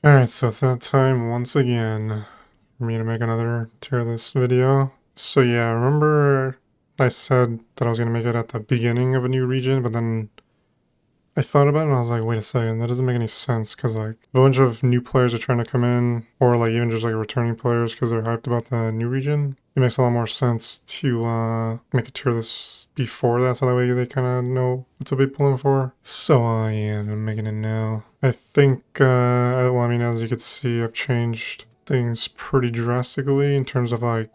Alright, so it's that time once again for me to make another tier list video. So yeah, remember I said that I was going to make it at the beginning of a new region, but then I thought about it and I was like, wait a second, that doesn't make any sense because like a bunch of new players are trying to come in, or like even just like returning players because they're hyped about the new region. It makes a lot more sense to make a tier list before that so that way they kind of know what to be pulling for. So yeah, I'm making it now. I think, well, I mean, as you can see, I've changed things pretty drastically in terms of like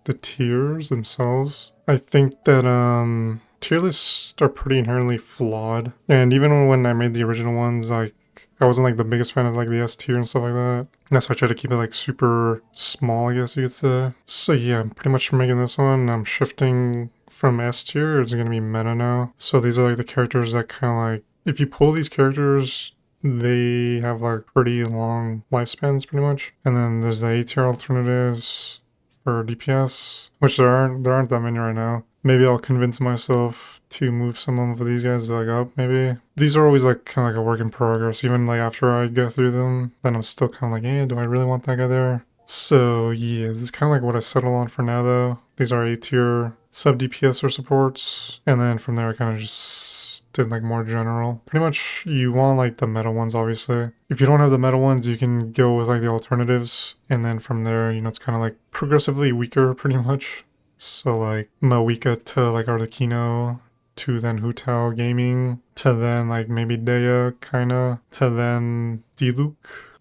the tiers themselves. I think that tier lists are pretty inherently flawed. And even when I made the original ones, like I wasn't like the biggest fan of like the S tier and stuff like that. That's why I try to keep it like super small, I guess you could say. So yeah, I'm pretty much making this one. I'm shifting from S tier. It's gonna be meta now. So these are like the characters that kind of like, if you pull these characters, they have like pretty long lifespans pretty much. And then there's the A tier alternatives for DPS, which there aren't that many right now. Maybe I'll convince myself to move some of these guys like up, maybe. These are always like kind of like a work in progress. Even like after I go through them, then I'm still kind of like, hey, do I really want that guy there? So yeah, this is kind of like what I settle on for now though. These are A tier sub DPS or supports. And then from there I kind of just did like more general. Pretty much you want like the meta ones obviously. If you don't have the meta ones, you can go with like the alternatives. And then from there, it's kind of like progressively weaker pretty much. So like Mawika to like Arlecchino to then Hutao Gaming to then like maybe Dea kinda to then Diluc.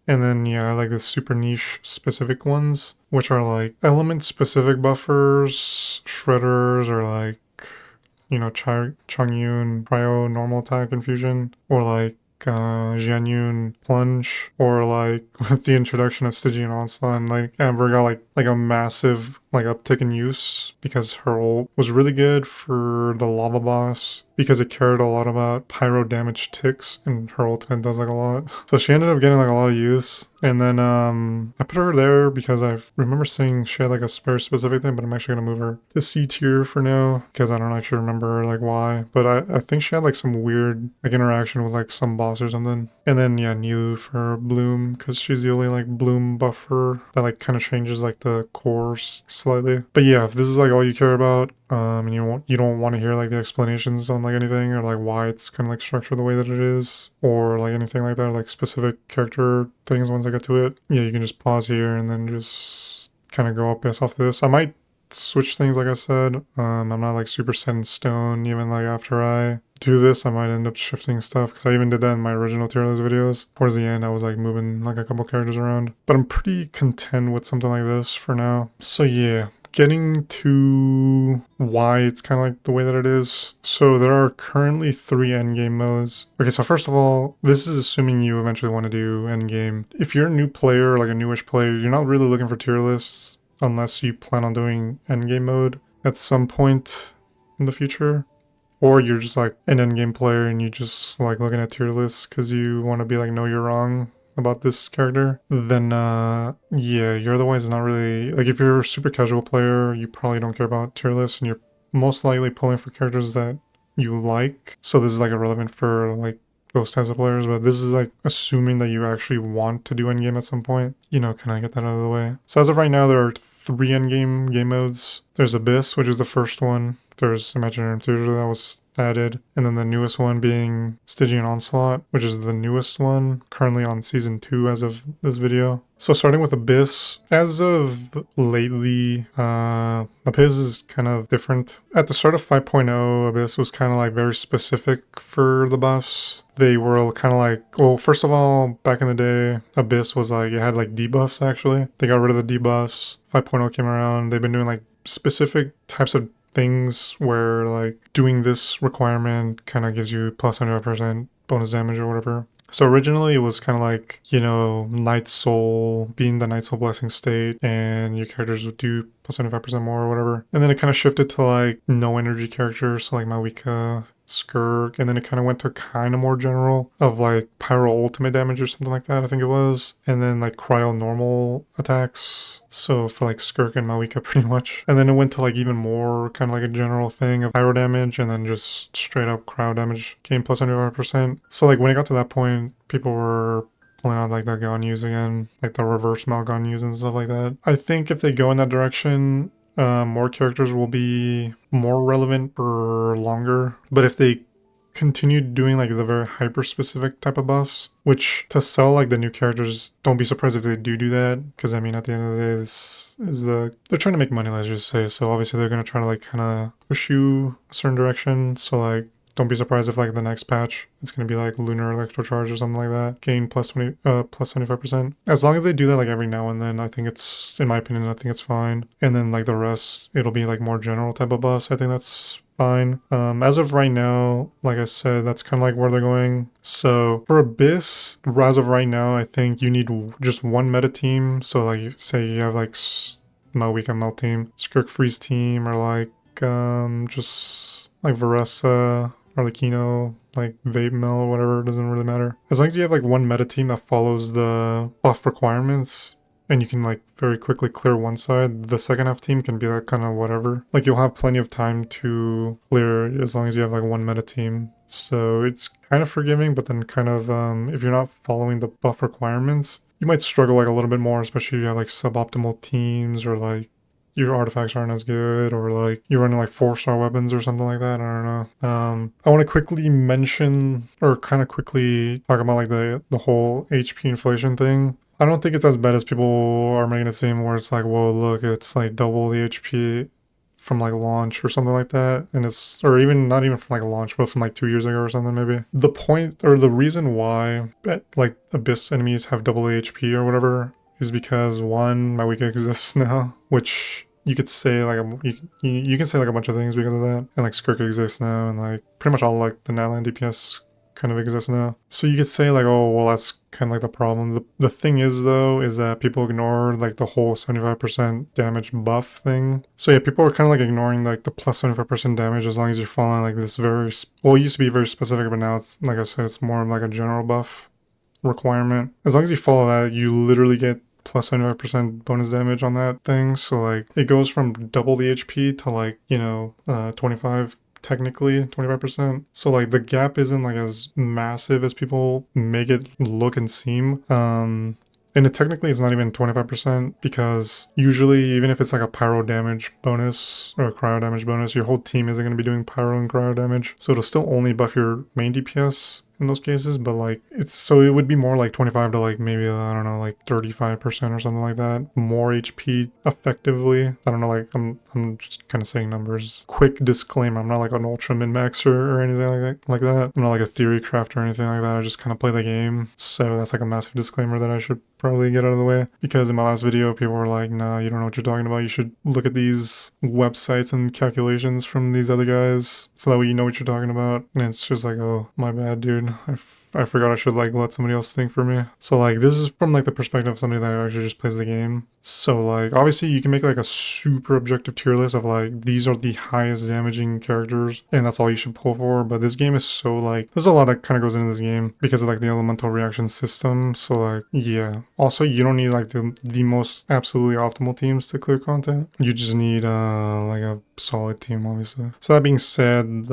And then yeah, I like the super niche specific ones, which are like element specific buffers, shredders, or like Chongyun Cryo normal attack infusion, or like Jianyun plunge, or like with the introduction of Stygian Onslaught, and like Amber got like a massive like uptick in use because her ult was really good for the lava boss because it cared a lot about pyro damage ticks, and her ultimate does like a lot. So she ended up getting like a lot of use. And then I put her there because I remember saying she had like a very specific thing, but I'm actually gonna move her to C tier for now because I don't actually remember like why. But I think she had like some weird like interaction with like some boss or something. And then yeah, Nilu for Bloom because she's the only like Bloom buffer that like kind of changes like the cores slightly. But yeah, if this is like all you care about, and you don't want to hear like the explanations on like anything or like why it's kind of like structured the way that it is or like anything like that, like specific character things once I get to it, yeah, you can just pause here and then just kind of go up based off this. I might switch things like I said. I'm not like super set in stone. Even like after I do this, I might end up shifting stuff because I even did that in my original tier list videos. Towards the end, I was like moving like a couple characters around, but I'm pretty content with something like this for now. So yeah, getting to why it's kind of like the way that it is. So there are currently 3 endgame modes. Okay, so first of all, this is assuming you eventually want to do endgame. If you're a new player, like a newish player, you're not really looking for tier lists unless you plan on doing endgame mode at some point in the future. Or you're just like an endgame player and you just like looking at tier lists because you want to be like, no, you're wrong about this character, then yeah, you're otherwise not really like, if you're a super casual player, you probably don't care about tier lists and you're most likely pulling for characters that you like. So this is like irrelevant for like those types of players, but this is like assuming that you actually want to do endgame at some point. Can I get that out of the way? So as of right now, there are 3 endgame game modes. There's Abyss, which is the first one. There's Imaginarium Theater that was added, and then the newest one being Stygian Onslaught, which is the newest one, currently on season 2 as of this video. So starting with Abyss, as of lately, Abyss is kind of different. At the start of 5.0, Abyss was kind of like very specific for the buffs. They were kind of like, well, first of all, back in the day, Abyss was like, it had like debuffs actually. They got rid of the debuffs. 5.0 came around. They've been doing like specific types of things where like doing this requirement kind of gives you plus 100% bonus damage or whatever. So originally it was kind of like, Night Soul, being the Night Soul Blessing state, and your characters would do plus 75% more or whatever. And then it kind of shifted to like no energy characters, so like Mawika, Skirk, and then it kind of went to kind of more general of like Pyro ultimate damage or something like that, I think it was. And then like Cryo normal attacks. So for like Skirk and Mawika pretty much. And then it went to like even more kind of like a general thing of Pyro damage and then just straight up Cryo damage, gain plus 75%. So like when it got to that point, people were pulling out like the Ganyus again, like the reverse Malganyus and stuff like that. I think if they go in that direction, more characters will be more relevant for longer. But if they continue doing like the very hyper specific type of buffs, which to sell like the new characters, don't be surprised if they do that, because I mean at the end of the day this is they're trying to make money, let's just say, so obviously they're going to try to like kind of push you a certain direction. So like don't be surprised if like the next patch it's going to be like lunar electrocharge or something like that, gain plus 75%. As long as they do that like every now and then, I think it's, in my opinion, I think it's fine. And then like the rest, it'll be like more general type of buffs. I think that's fine. As of right now, like I said, that's kind of like where they're going. So for Abyss, as of right now, I think you need just one meta team. So like say you have like Mel Weekend Mel team, Skirk Freeze team, or like just like Varessa, Arlecchino, like Vape Mill or whatever, it doesn't really matter. As long as you have like one meta team that follows the buff requirements and you can like very quickly clear one side, the second half team can be like kind of whatever. Like you'll have plenty of time to clear as long as you have like one meta team. So it's kind of forgiving, but then kind of if you're not following the buff requirements, you might struggle like a little bit more, especially if you have like suboptimal teams or like your artifacts aren't as good, or like you're running like 4-star weapons or something like that. I don't know. I want to quickly mention, or kind of quickly talk about like the whole HP inflation thing. I don't think it's as bad as people are making it seem, where it's like, whoa, look, it's like double the HP from like launch or something like that. And it's, or even not even from like launch, but from like 2 years ago or something maybe. The point, or the reason why like Abyss enemies have double HP or whatever is because one, my week exists now, which you could say like you can say like a bunch of things because of that, and like Skirk exists now, and like pretty much all like the Natlan DPS kind of exists now. So you could say like, oh well, that's kind of like the problem. The thing is though, is that people ignore like the whole 75% damage buff thing. So yeah, people are kind of like ignoring like the plus 75% damage as long as you're following like this very, well, it used to be very specific, but now it's, like I said, it's more of like a general buff requirement. As long as you follow that, you literally get plus 75% bonus damage on that thing. So like it goes from double the HP to like, you know, 25, technically 25%. So like the gap isn't like as massive as people make it look and seem. And it technically is not even 25%, because usually even if it's like a pyro damage bonus or a cryo damage bonus, your whole team isn't going to be doing pyro and cryo damage. So it'll still only buff your main DPS in those cases, but like it's, so it would be more like 25 to like maybe, I don't know, like 35% or something like that. More HP effectively. I don't know, like I'm just kind of saying numbers. Quick disclaimer, I'm not like an ultra min-maxer or anything like that. I'm not like a theory crafter or anything like that. I just kind of play the game. So that's like a massive disclaimer that I should probably get out of the way, because in my last video people were like, nah, you don't know what you're talking about, you should look at these websites and calculations from these other guys so that way you know what you're talking about. And it's just like, oh my bad, dude, I forgot I should like let somebody else think for me. So like this is from like the perspective of somebody that actually just plays the game. So like obviously you can make like a super objective tier list of like these are the highest damaging characters and that's all you should pull for, but this game is so like, there's a lot that kind of goes into this game because of like the elemental reaction system. So like yeah, also you don't need like the most absolutely optimal teams to clear content. You just need like a solid team, obviously. So that being said,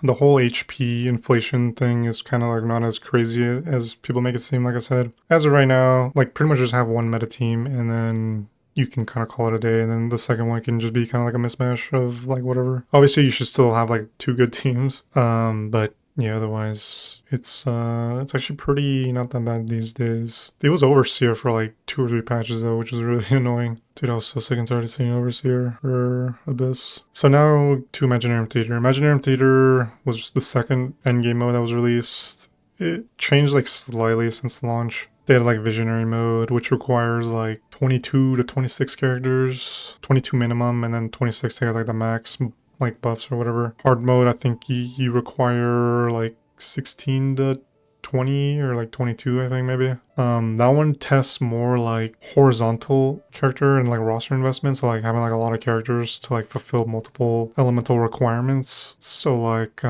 the whole HP inflation thing is kind of like not as crazy as people make it seem, like I said. As of right now, like pretty much just have one meta team and then you can kind of call it a day, and then the second one can just be kind of like a mismatch of like whatever. Obviously you should still have like 2 good teams, but yeah, otherwise it's actually pretty not that bad these days. It was Overseer for like 2 or 3 patches though, which was really annoying. Dude, I was so sick and tired of seeing Overseer or Abyss. So now to Imaginarium Theater. Imaginarium Theater was the second endgame mode that was released. It changed like slightly since launch. They had like Visionary mode, which requires like 22 to 26 characters, 22 minimum, and then 26 to get like the max like buffs or whatever. Hard mode, I think you require like 16 to 20 or like 22, I think maybe. That one tests more like horizontal character and like roster investment, so like having like a lot of characters to like fulfill multiple elemental requirements. So like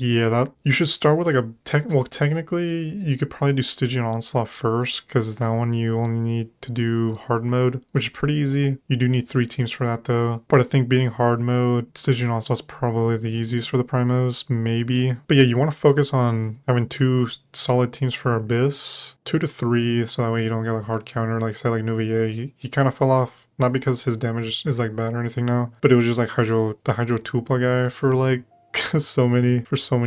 Yeah, that you should start with like a well, technically you could probably do Stygian Onslaught first, because that one you only need to do hard mode, which is pretty easy. You do need 3 teams for that though. But I think beating hard mode, Stygian Onslaught's probably the easiest for the primos, maybe. But yeah, you want to focus on having 2 solid teams for Abyss, 2 to 3, so that way you don't get like hard counter, like say like Nouvier. He kind of fell off. Not because his damage is like bad or anything now, but it was just like the Hydro Tulpa guy for like so many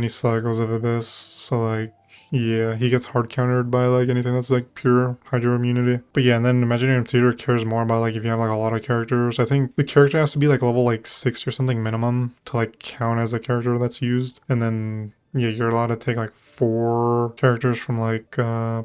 cycles of Abyss. So like, yeah, he gets hard countered by like anything that's like pure Hydro immunity. But yeah, and then Imaginarium Theater cares more about like if you have like a lot of characters. I think the character has to be like level like 6 or something minimum to like count as a character that's used. And then yeah, you're allowed to take like 4 characters from like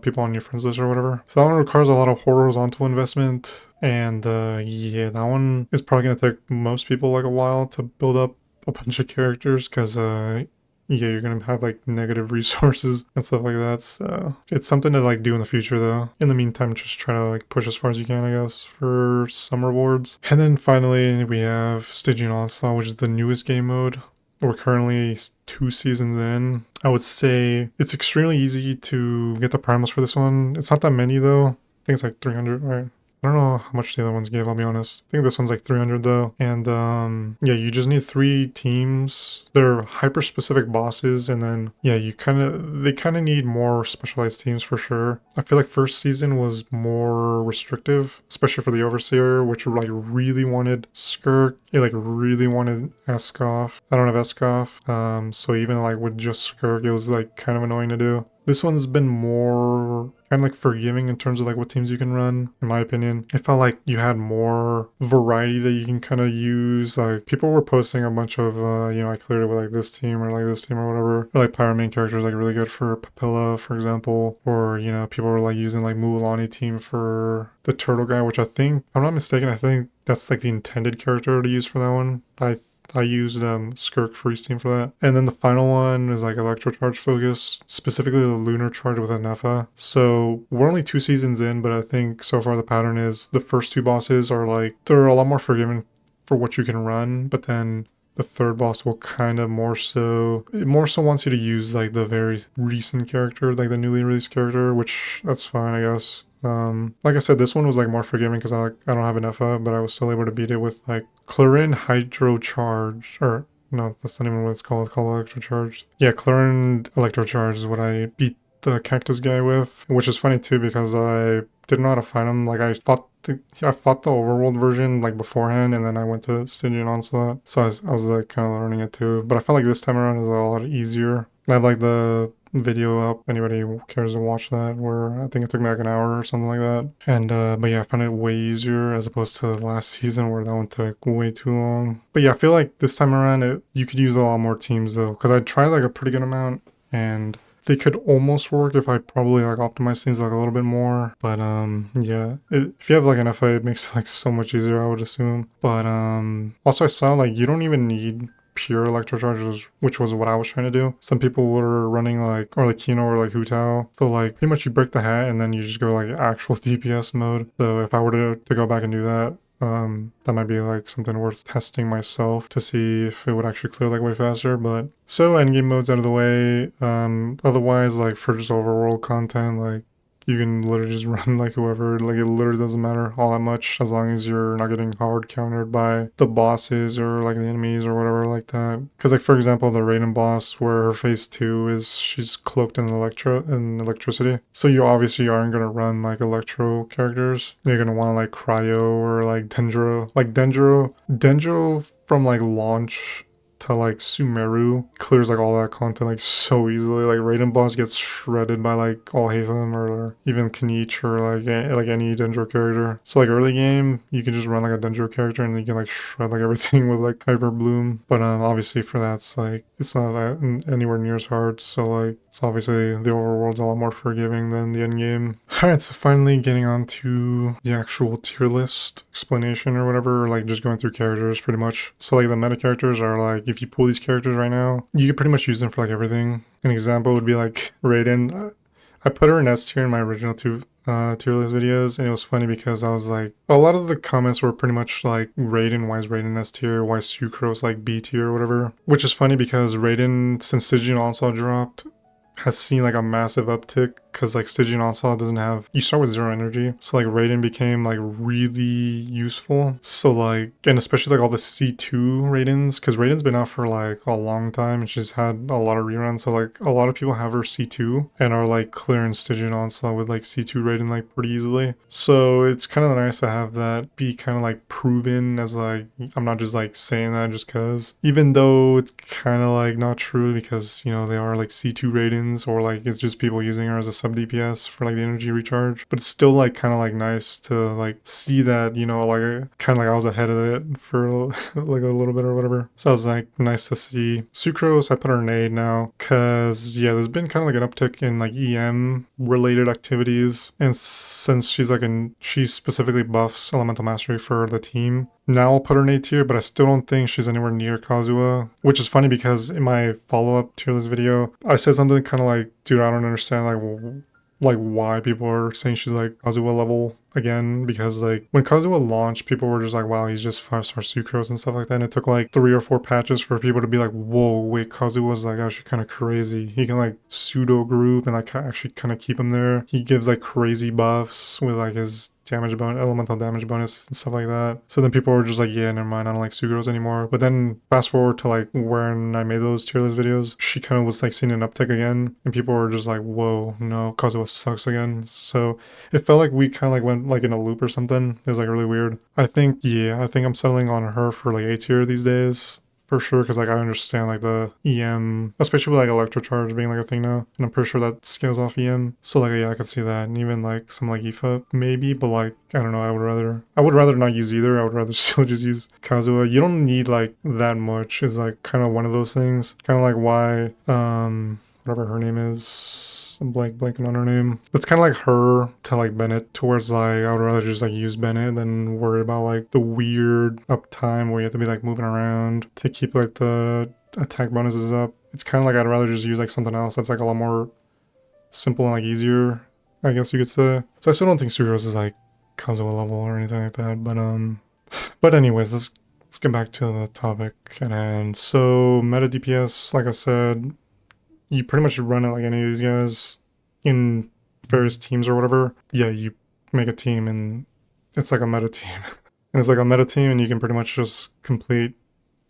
people on your friends list or whatever. So that one requires a lot of horizontal investment. And yeah, that one is probably gonna take most people like a while to build up a bunch of characters, because yeah, you're gonna have like negative resources and stuff like that. So it's something to like do in the future though. In the meantime, just try to like push as far as you can, I guess, for some rewards. And then finally we have Stygian Onslaught, which is the newest game mode. We're currently 2 seasons in. I would say it's extremely easy to get the primals for this one. It's not that many though. I think it's like 300, right? I don't know how much the other ones gave, I'll be honest. I think this one's like 300 though. And yeah, you just need 3 teams. They're hyper specific bosses, and then yeah, they kind of need more specialized teams for sure. I feel like first season was more restrictive, especially for the Overseer, which like really wanted Skirk. It like really wanted Eskoff. I don't have Eskoff. So even like with just Skirk, it was like kind of annoying to do. This one's been more kind of like forgiving in terms of like what teams you can run, in my opinion. It felt like you had more variety that you can kind of use. Like people were posting a bunch of, you know, I cleared it with like this team or like this team or whatever. Or, like Pyro main characters like really good for Papilla, for example. Or, you know, people were like using like Mualani team for the turtle guy, which I think, if I'm not mistaken, I think that's like the intended character to use for that one. I used Skirk Freeze team for that. And then the final one is like Electro Charge focus, specifically the Lunar Charge with Anefa. So we're only 2 seasons in, but I think so far the pattern is the first 2 bosses are like, they're a lot more forgiving for what you can run, but then the third boss will kind of more so wants you to use like the very recent character, like the newly released character, which that's fine, I guess. Like I said, this one was like more forgiving because I don't have enough of, but I was still able to beat it with like Clarin Hydro Charge, or no, that's not even what it's called. It's called Electro Charged. Yeah, Clarin Electro Charge is what I beat the cactus guy with, which is funny too because I didn't know how to fight him. Like I fought the overworld version like beforehand, and then I went to Stygian Onslaught, so I was like kind of learning it too. But I felt like this time around is a lot easier. I have like the video up, anybody who cares to watch that, where I think it took me like an hour or something like that. And but yeah, I found it way easier as opposed to the last season where that one took way too long. But yeah, I feel like this time around you could use a lot more teams though, because I tried like a pretty good amount, and they could almost work if I probably like optimize things like a little bit more. But yeah, if you have like an FA, it makes it like so much easier, I would assume. But also I saw like you don't even need pure electrocharges, which was what I was trying to do. Some people were running like, or like Kino or like Hutao. So like pretty much you break the hat and then you just go like actual DPS mode. So if I were to go back and do that, that might be like something worth testing myself to see if it would actually clear like way faster. But so endgame mode's out of the way. Otherwise, like for just overworld content, like you can literally just run like whoever, like it literally doesn't matter all that much as long as you're not getting hard countered by the bosses or like the enemies or whatever like that. Because like for example, the Raiden boss where her phase 2 is she's cloaked in electricity. So you obviously aren't gonna run like electro characters. You're gonna want like Cryo or like Dendro. Like Dendro from like launch to like Sumeru clears like all that content like so easily. Like Raiden boss gets shredded by like all Hatham or even Kanich or like any Dendro character. So like early game you can just run like a Dendro character and you can like shred like everything with like Hyper Bloom. But obviously for that it's not anywhere near as hard. So like it's obviously the overworld's a lot more forgiving than the end game. Alright, so finally getting on to the actual tier list explanation or whatever, like just going through characters pretty much. So like the meta characters are like, if you pull these characters right now, you can pretty much use them for like everything. An example would be like Raiden. I put her in S tier in my original 2 tier list videos, and it was funny because I was like, a lot of the comments were pretty much like, Raiden, why is Raiden S tier, why is Sucrose like B tier or whatever, which is funny because Raiden, since Stygian Onslaught dropped, has seen like a massive uptick because like Stygian Onslaught doesn't have, you start with 0 energy, so like Raiden became like really useful. So like, and especially like all the C2 Raidens, because Raiden's been out for like a long time and she's had a lot of reruns, so like a lot of people have her C2 and are like clearing Stygian Onslaught with like C2 Raiden like pretty easily. So it's kind of nice to have that be kind of like proven as like, I'm not just like saying that just cause, even though it's kind of like not true because, you know, they are like C2 Raidens, or like it's just people using her as a sub DPS for like the energy recharge, but it's still like kind of like nice to like see that, you know, like kind of like I was ahead of it for like a little bit or whatever. So I was like, nice to see. Sucrose, I put her nade now because yeah, there's been kind of like an uptick in like EM related activities, and since she's like she specifically buffs elemental mastery for the team, now I'll put her in A tier, but I still don't think she's anywhere near Kazuha, which is funny because in my follow-up tier list video, I said something kind of like, dude, I don't understand like why people are saying she's like Kazuha level again, because like when Kazuha launched, people were just like, wow, he's just 5-star Sucrose and stuff like that, and it took like 3 or 4 patches for people to be like, whoa, wait, Kazuha's like actually kind of crazy. He can like pseudo group and like actually kind of keep him there. He gives like crazy buffs with like his damage bonus, elemental damage bonus and stuff like that. So then people were just like, yeah, never mind, I don't like Sucrose anymore. But then fast forward to like when I made those tier list videos, she kind of was like seeing an uptick again, and people were just like, whoa, no, Kazuha sucks again. So it felt like we kind of like went like in a loop or something. It was like really weird. I think I'm settling on her for like A tier these days, for sure, because like I understand like the EM, especially with like electrocharge being like a thing now, and I'm pretty sure that scales off EM. So like yeah, I could see that, and even like some like EFA maybe, but like I don't know, I would rather not use either. I would rather still just use Kazuha. You don't need like that much, is like kind of one of those things. Kind of like why whatever her name is, I'm blanking on her name. It's kind of like her to like Bennett, towards like I would rather just like use Bennett than worry about like the weird uptime where you have to be like moving around to keep like the attack bonuses up. It's kind of like I'd rather just use like something else that's like a lot more simple and like easier, I guess you could say. So I still don't think Sucrose is like Kazuha level or anything like that, but anyways, let's get back to the topic at hand. So meta DPS, like I said, you pretty much run it like any of these guys in various teams or whatever. Yeah, you make a team and it's like a meta team. And it's like a meta team and you can pretty much just complete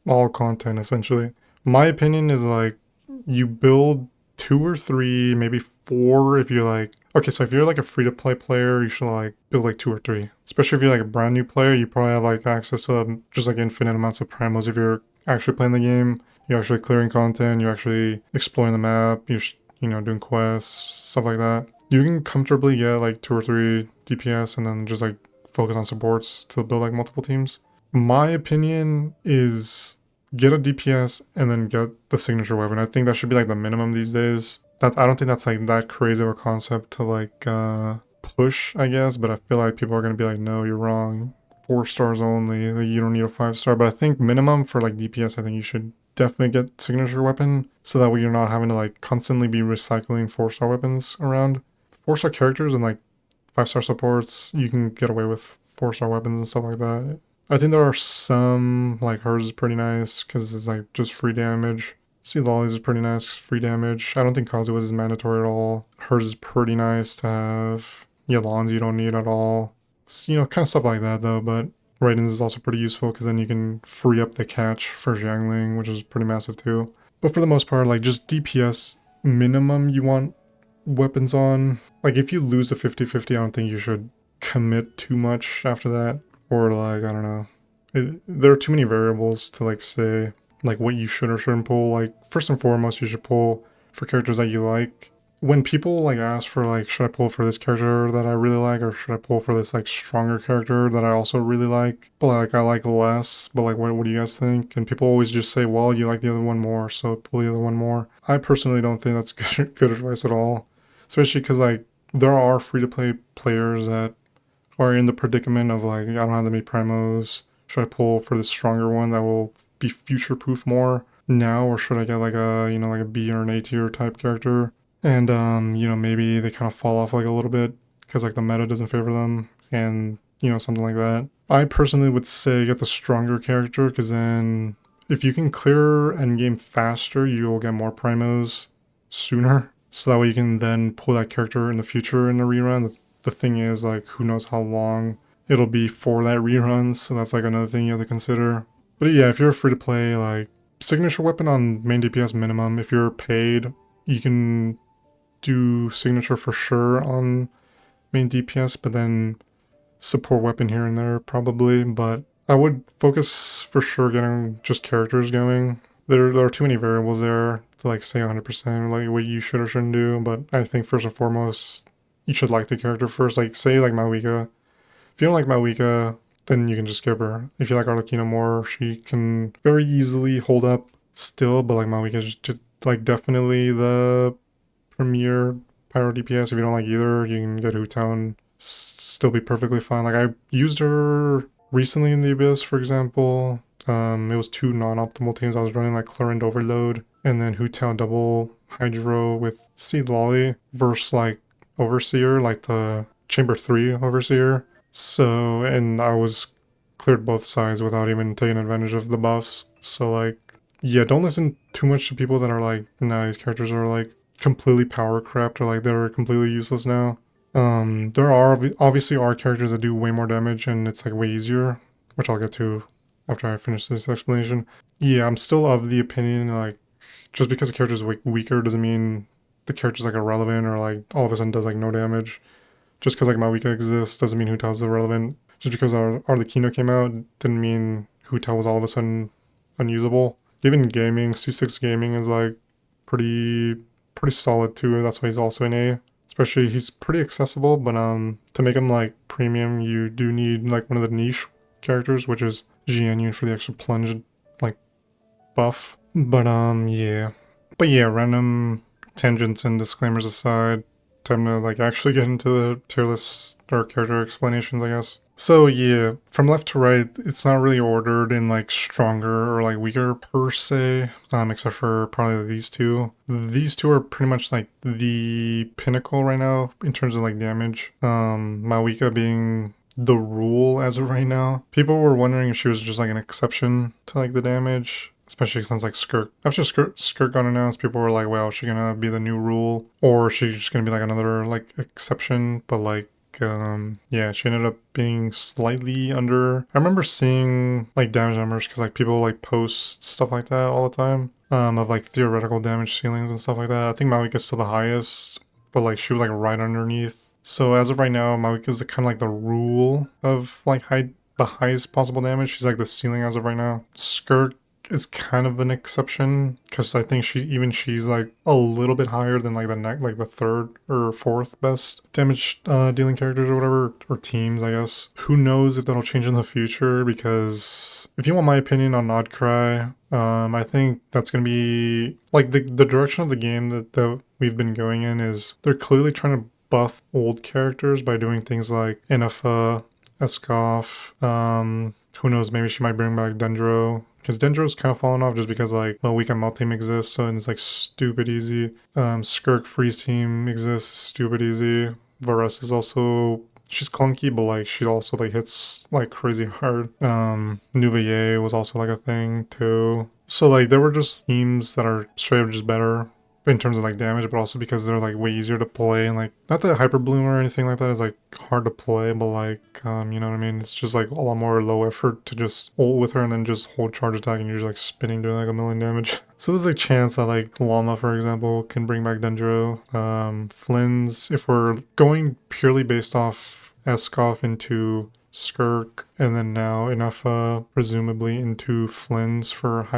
all content essentially. My opinion is like you build 2 or 3, maybe 4 if you're like, okay, so if you're like a free-to-play player, you should like build like 2 or 3. Especially if you're like a brand new player, you probably have like access to just like infinite amounts of primos if you're actually playing the game. You're actually clearing content, you're actually exploring the map, you're, you know, doing quests, stuff like that. You can comfortably get like 2 or 3 DPS and then just like focus on supports to build like multiple teams. My opinion is get a DPS and then get the signature weapon. I think that should be like the minimum these days. That I don't think that's like that crazy of a concept to like push, I guess, but I feel like people are gonna be like, no, you're wrong. 4 stars only, like, you don't need a 5-star. But I think minimum for like DPS, I think you should definitely get signature weapon, so that way you're not having to like constantly be recycling 4-star weapons around. 4-star characters and like 5-star supports, you can get away with 4-star weapons and stuff like that. I think there are some, like hers is pretty nice because it's like just free damage. See, Lolly's is pretty nice, free damage. I don't think Kazuha's is mandatory at all. Hers is pretty nice to have. Yalon's you don't need at all. It's, you know, kind of stuff like that though, but Raiden's is also pretty useful because then you can free up the catch for Xiangling, which is pretty massive too. But for the most part, like just DPS minimum you want weapons on. Like if you lose a 50-50, I don't think you should commit too much after that. Or like, I don't know. There are too many variables to like say like what you should or shouldn't pull. Like first and foremost, you should pull for characters that you like. When people like ask for like, should I pull for this character that I really like, or should I pull for this like stronger character that I also really like, but like I like less, but like what do you guys think? And people always just say, well, you like the other one more, so pull the other one more. I personally don't think that's good advice at all, especially because like there are free-to-play players that are in the predicament of like, I don't have that many primos. Should I pull for the stronger one that will be future-proof more now, or should I get like a, you know, like a B or an A tier type character? And you know, maybe they kind of fall off like a little bit because like the meta doesn't favor them, and you know, something like that. I personally would say get the stronger character, because then if you can clear endgame faster, you'll get more primos sooner. So that way you can then pull that character in the future in a rerun. The thing is, like, who knows how long it'll be for that rerun, so that's like another thing you have to consider. But yeah, if you're free to play, like, signature weapon on main DPS minimum. If you're paid, you can do signature for sure on main DPS, but then support weapon here and there probably. But I would focus for sure getting just characters going. There are too many variables there to like say 100% like what you should or shouldn't do, but I think first and foremost, you should like the character first. Like, say like Mawika. If you don't like Mawika, then you can just skip her. If you like Arlecchino more, she can very easily hold up still, but like Mawika is just like definitely the premier pyro DPS. If you don't like either, you can get Hu Tao and still be perfectly fine. Like, I used her recently in the Abyss, for example. It was 2 non-optimal teams. I was running like Clarent Overload and then Hu Tao double Hydro with Seed Lolly versus like Overseer, like the Chamber 3 Overseer. So, and I was cleared both sides without even taking advantage of the buffs. So like, yeah, don't listen too much to people that are like, nah, these characters are like completely power crept, or like they're completely useless now. There are obviously characters that do way more damage and it's like way easier, which I'll get to after I finish this explanation. Yeah, I'm still of the opinion, like, just because a character is weaker doesn't mean the character's like irrelevant or like all of a sudden does like no damage. Just because like Mawika exists doesn't mean Hu Tao is irrelevant. Just because Arlecchino came out didn't mean Hu Tao was all of a sudden unusable. Even gaming, C6 gaming is like pretty solid too. That's why he's also an A. Especially he's pretty accessible, but to make him like premium, you do need like one of the niche characters, which is Jianyun for the extra plunge like buff. But yeah. But yeah, random tangents and disclaimers aside, time to like actually get into the tier list or character explanations, I guess. So yeah, from left to right, it's not really ordered in like stronger or like weaker per se, except for probably these two. These two are pretty much like the pinnacle right now in terms of like damage. Mawika being the rule as of right now. People were wondering if she was just like an exception to like the damage, especially since like Skirk. After Skirk got announced, people were like, well, is she gonna be the new rule? Or is she just gonna be like another like exception? But like, yeah, she ended up being slightly under. I remember seeing like damage numbers because like people like post stuff like that all the time, of like theoretical damage ceilings and stuff like that. I think Mawika's still the highest, but like she was like right underneath. So as of right now, Mawika's kind of like the rule of like the highest possible damage. She's like the ceiling as of right now. Skirk is kind of an exception because I think she's like a little bit higher than like the third or fourth best damage dealing characters or whatever, or teams, I guess. Who knows if that'll change in the future, because if you want my opinion on Nod-Krai, I think that's gonna be like the direction of the game that we've been going in is they're clearly trying to buff old characters by doing things like Inaffa, Escoff, who knows, maybe she might bring back Dendro, because Dendro's kind of fallen off just because like, well, Weekend Melt Team exists, so it's like stupid easy. Skirk Freeze Team exists, stupid easy. Varese is also, she's clunky, but like she also like hits like crazy hard. Nuvaye was also like a thing too. So like there were just teams that are straight up just better in terms of like damage, but also because they're like way easier to play, and like not that Hyper Bloom or anything like that is like hard to play, but like you know what I mean, it's just like a lot more low effort to just ult with her and then just hold charge attack and you're just like spinning doing like a million damage. So there's a chance that like Llama, for example, can bring back Dendro. Flynn's, if we're going purely based off Escoff into Skirk, and then now Inaffa presumably into Flynn's for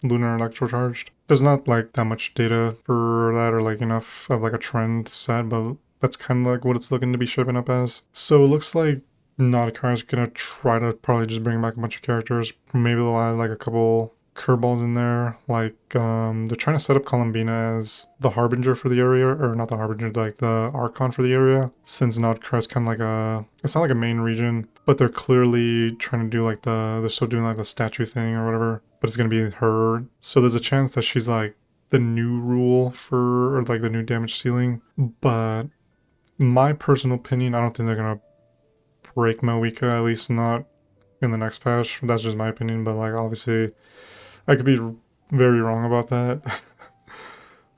Lunar Electrocharged. There's not like that much data for that or like enough of like a trend set, but that's kind of like what it's looking to be shaping up as. So it looks like Nod-Krai is gonna try to probably just bring back a bunch of characters. Maybe they'll add like a couple curveballs in there, like they're trying to set up Columbina as the harbinger for the area, or not the harbinger, like the archon for the area, since Nod-Krai is kind of like it's not like a main region, but they're clearly trying to do like they're still doing like the statue thing or whatever, but it's gonna be her. So there's a chance that she's like the new rule for, or like the new damage ceiling, but my personal opinion, I don't think they're gonna break Malika, at least not in the next patch. That's just my opinion, but like obviously I could be very wrong about that.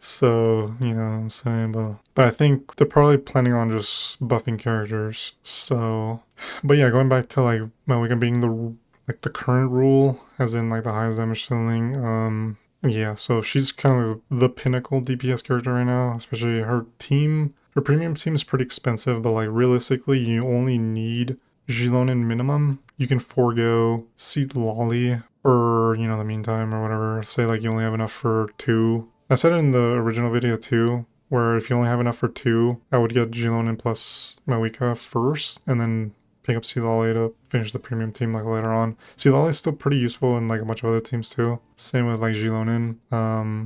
So, you know what I'm saying, but I think they're probably planning on just buffing characters. So, but yeah, going back to like Malika being the current rule, as in like the highest damage ceiling. Yeah, so she's kind of the pinnacle DPS character right now, especially her team. Her premium team is pretty expensive, but like realistically, you only need Gilonin minimum. You can forego Seed Lolly for, you know, the meantime or whatever. Say like you only have enough for 2. I said it in the original video too, where if you only have enough for 2, I would get Gilonin plus Malika first, and then pick up Silali to finish the premium team like later on. Silali is still pretty useful in like a bunch of other teams too. Same with like Gilonin.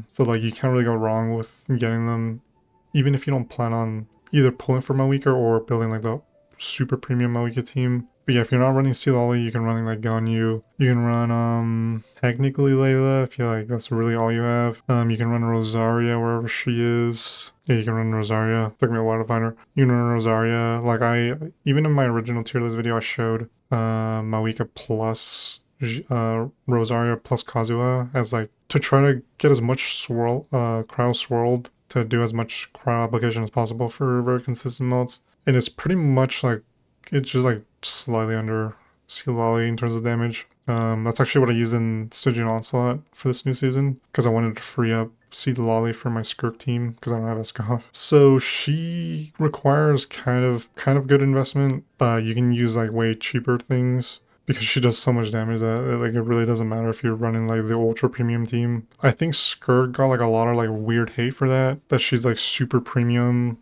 So like you can't really go wrong with getting them, even if you don't plan on either pulling for Malika or building like the super premium Malika team. But yeah, if you're not running Silali, you can run like Ganyu. You can run technically Layla if you like that's really all you have. You can run Rosaria wherever she is. Yeah, you can run Rosaria. Took me a while to find her. You can run Rosaria. Like even in my original tier list video I showed Malika plus Rosaria plus Kazuha as like to try to get as much cryo swirled to do as much cryo application as possible for very consistent modes. And it's pretty much like it's just like slightly under Silali in terms of damage. That's actually what I used in Stygian Onslaught for this new season because I wanted to free up Seed Lolly for my Skirk team because I don't have Escoff. So she requires kind of good investment, but you can use like way cheaper things because she does so much damage that like it really doesn't matter if you're running like the ultra premium team. I think Skirk got like a lot of like weird hate for that she's like super premium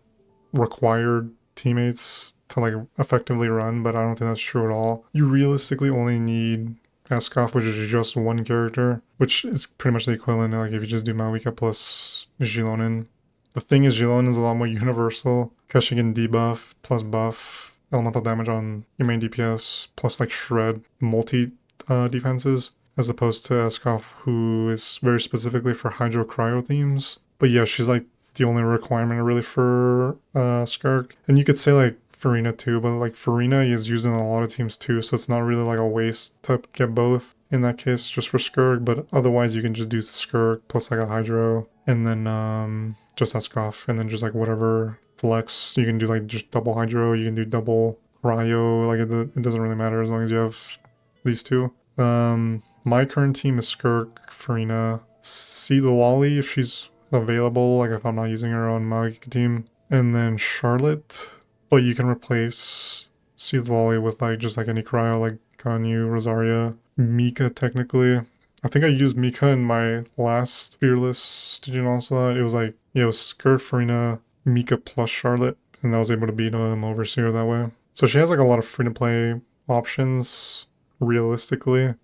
required teammates to like effectively run, but I don't think that's true at all. You realistically only need Escoff, which is just one character, which is pretty much the equivalent of like if you just do Malika plus Gilonin. The thing is, Gilonin is a lot more universal because she can debuff plus buff elemental damage on your main DPS plus like shred multi defenses, as opposed to Escoff, who is very specifically for Hydro Cryo themes. But yeah, she's like the only requirement really for Skirk. And you could say like Farina too, but like Farina is used in a lot of teams too, so it's not really like a waste to get both in that case just for Skirk, but otherwise you can just do Skirk plus like a Hydro and then just Escoff and then just like whatever flex. You can do like just double Hydro, you can do double Cryo, like it doesn't really matter as long as you have these two. My current team is Skirk, Farina, see the Lolly if she's available, like if I'm not using her on my team, and then Charlotte. But you can replace Seed Volley with like just like any cryo, like Ganyu, Rosaria, Mika technically. I think I used Mika in my last Fearless Stygian Onslaught. It was like, yeah, it was Skirt, Farina, Mika plus Charlotte, and I was able to beat Overseer that way. So she has like a lot of free to play options realistically,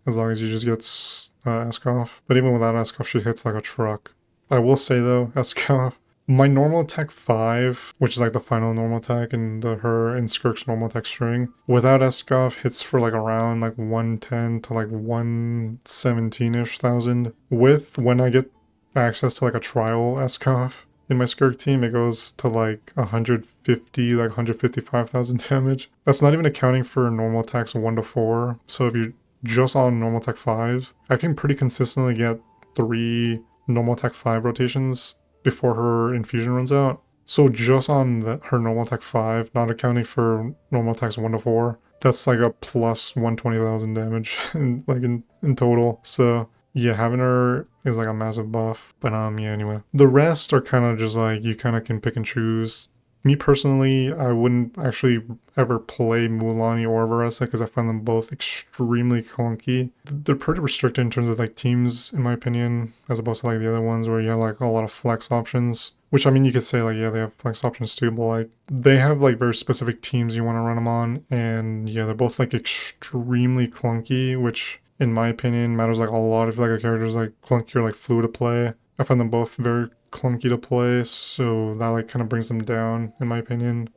as long as you just get Escoff. But even without Escoff, she hits like a truck. I will say though, Escoff, my normal attack 5, which is like the final normal attack in her and Skirk's normal attack string, without Escoff hits for like around like 110 to like 117-ish thousand. With when I get access to like a trial Escoff in my Skirk team, it goes to like 150, like 155,000 damage. That's not even accounting for normal attacks 1 to 4. So if you're just on normal attack 5, I can pretty consistently get 3 normal attack 5 rotations before her infusion runs out. So just on her normal attack 5, not accounting for normal attacks 1 to 4, that's like a plus 120,000 damage in total. So yeah, having her is like a massive buff. But yeah, anyway. The rest are kind of just like you kind of can pick and choose. Me personally, I wouldn't actually ever play Mulanni or Varesa because I find them both extremely clunky. They're pretty restricted in terms of like teams, in my opinion, as opposed to like the other ones where you have like a lot of flex options. Which I mean, you could say like, yeah, they have flex options too, but like they have like very specific teams you want to run them on. And yeah, they're both like extremely clunky, which in my opinion matters like a lot if like a character is like clunky or like fluid to play. I find them both very clunky to play, so that like kind of brings them down in my opinion,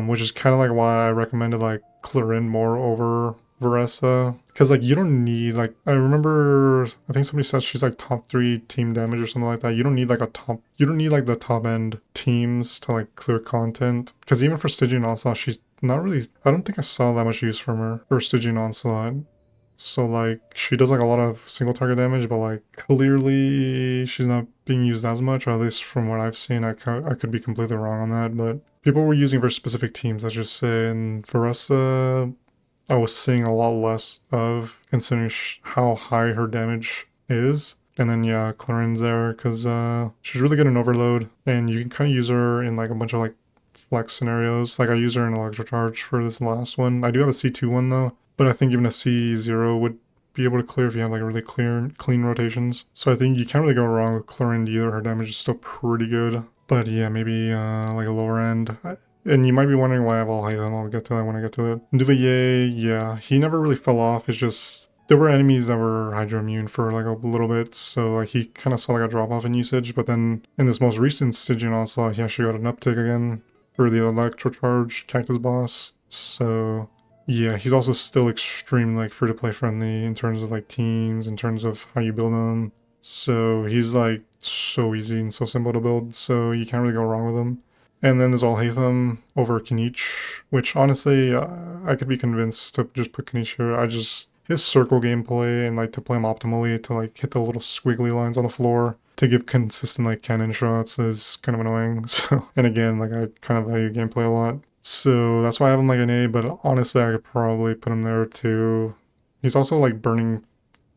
which is kind of like why I recommended like Clarin more over Veressa, because like you don't need like I remember I think somebody said she's like top 3 team damage or something like that. You don't need like you don't need like the top end teams to like clear content, because even for Stygian Onslaught she's not really, I don't think I saw that much use from her for Stygian Onslaught. So like she does like a lot of single target damage, but like clearly she's not being used as much, or at least from what I've seen. I could be completely wrong on that, but people were using for specific teams, let's just say. And Veressa, I was seeing a lot less of, considering how high her damage is. And then yeah, Claren's there because she's really good in Overload, and you can kind of use her in like a bunch of like flex scenarios. Like I use her in Electrocharge for this last one. I do have a C2 one though, but I think even a C0 would be able to clear if you have like really clean rotations. So I think you can't really go wrong with Claren either. Her damage is still pretty good. But yeah, maybe like a lower end. And you might be wondering why I have all high, and I'll get to that when I get to it. Duvalier, yeah, he never really fell off. It's just there were enemies that were Hydro immune for like a little bit, so like he kind of saw like a drop off in usage. But then in this most recent Stygian Onslaught, he actually got an uptick again for the Electrocharged Cactus boss. So yeah, he's also still extremely like free to play friendly in terms of like teams, in terms of how you build them. So he's like so easy and so simple to build, so you can't really go wrong with him. And then there's Alhaitham over Kinich, which honestly, I could be convinced to just put Kinich here. His circle gameplay and like to play him optimally, to like hit the little squiggly lines on the floor, to give consistent like cannon shots is kind of annoying. So, and again, like I kind of value gameplay a lot. So that's why I have him like an A, but honestly, I could probably put him there too. He's also like burning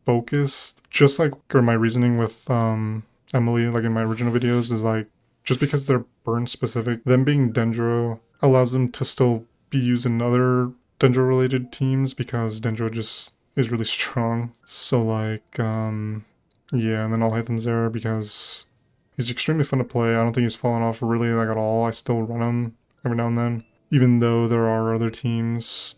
focused, just like, or my reasoning with Emily, like in my original videos, is like, just because they're burn specific, them being Dendro allows them to still be used in other Dendro related teams, because Dendro just is really strong. So like, yeah, and then Alhaitham's there because he's extremely fun to play. I don't think he's fallen off really like at all. I still run him every now and then, even though there are other teams.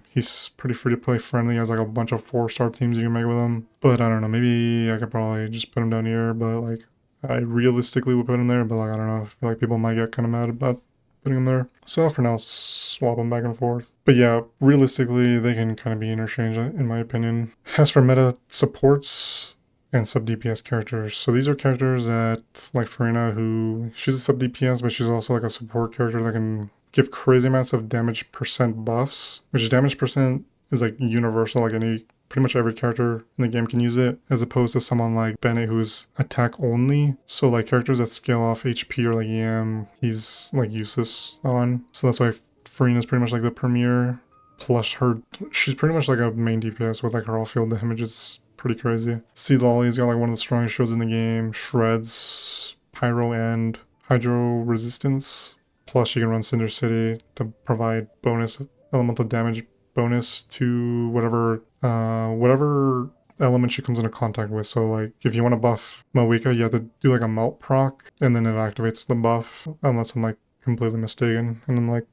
He's pretty free to play friendly. He has like a bunch of 4-star teams you can make with him. But I don't know, maybe I could probably just put him down here, but like I realistically would put him there, but like I don't know, I feel like people might get kind of mad about putting him there. So for now, I'll swap them back and forth. But yeah, realistically, they can kind of be interchanged in my opinion. As for meta supports and sub DPS characters, so these are characters that, like Farina, who she's a sub DPS, but she's also like a support character that can give crazy amounts of damage percent buffs, which damage percent is like universal, like pretty much every character in the game can use it, as opposed to someone like Bennett who's attack only. So like characters that scale off HP or like EM, he's like useless on. So that's why Farina's pretty much like the premier. Plus she's pretty much like a main DPS with like her all field damage. It's pretty crazy. Sea Lolly's got like one of the strongest shields in the game, shreds, pyro, and hydro resistance. Plus she can run Cinder City to provide bonus elemental damage bonus to whatever element she comes into contact with. So like if you want to buff Malwika, you have to do like a melt proc, and then it activates the buff, unless I'm like completely mistaken and I'm like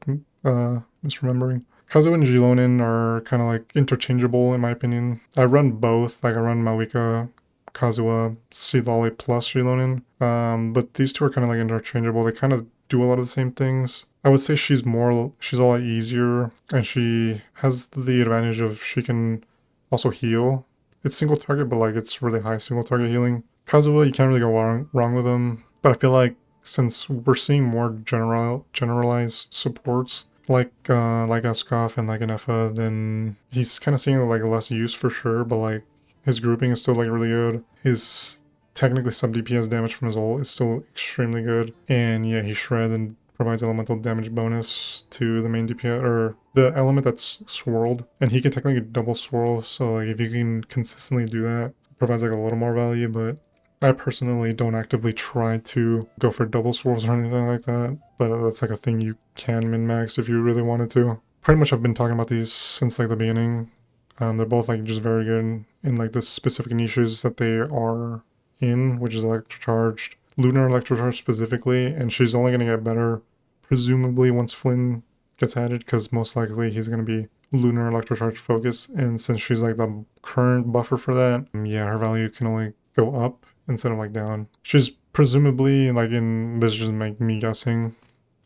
misremembering. Kazuo and Gilonin are kind of like interchangeable in my opinion. I run both, like I run Malwika, Kazuo, Sea Lolly plus Gilonin, but these two are kind of like interchangeable. They kind of do a lot of the same things. I would say she's a lot easier, and she has the advantage of she can also heal. It's single target, but like it's really high single target healing. Kazuo, you can't really go wrong with him, but I feel like since we're seeing more generalized supports like Eskov and like Anefa, then he's kind of seeing like less use for sure, but like his grouping is still like really good. His technically sub DPS damage from his ult is still extremely good, and yeah, he shreds and provides elemental damage bonus to the main DPS, or the element that's swirled, and he can technically double swirl, so like if you can consistently do that, it provides like a little more value. But I personally don't actively try to go for double swirls or anything like that, but that's like a thing you can min-max if you really wanted to. Pretty much I've been talking about these since like the beginning. They're both like just very good in like the specific niches that they are in, which is electrocharged, lunar electrocharged specifically, and she's only going to get better presumably once Flynn gets added, because most likely he's going to be lunar electrocharge focus, and since she's like the current buffer for that, yeah, her value can only go up instead of like down. She's presumably like, in this is just like me guessing,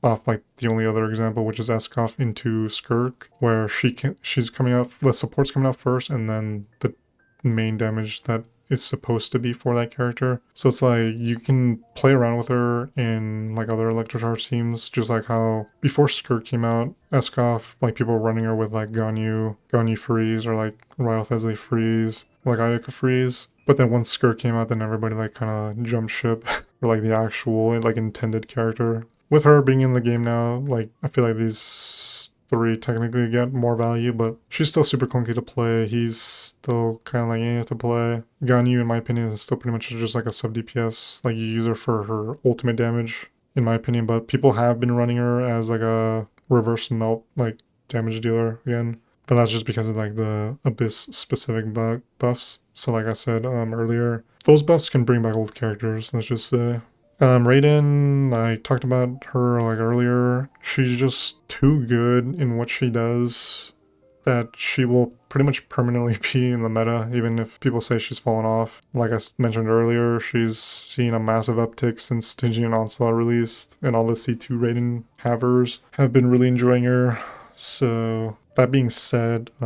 off like the only other example, which is Eskov into Skirk, where she's coming out, the support's coming out first, and then the main damage that it's supposed to be for that character. So it's like you can play around with her in like other electrocharge teams, just like how before Skirk came out, Eskov, like people were running her with like Ganyu freeze, or like Ryle Thesley freeze, like Ayaka freeze. But then once Skirk came out, then everybody like kind of jumped ship for like the actual like intended character. With her being in the game now, like I feel like these three technically get more value, but she's still super clunky to play. He's still kind of like to play. Ganyu, in my opinion, is still pretty much just like a sub DPS. Like you use her for her ultimate damage, in my opinion, but people have been running her as like a reverse melt like damage dealer again. But that's just because of like the Abyss specific buffs. So like I said earlier, those buffs can bring back old characters, let's just say. Raiden, I talked about her like earlier. She's just too good in what she does that she will pretty much permanently be in the meta, even if people say she's fallen off. Like I mentioned earlier, she's seen a massive uptick since Stygian Onslaught released, and all the C2 Raiden havers have been really enjoying her. So that being said, I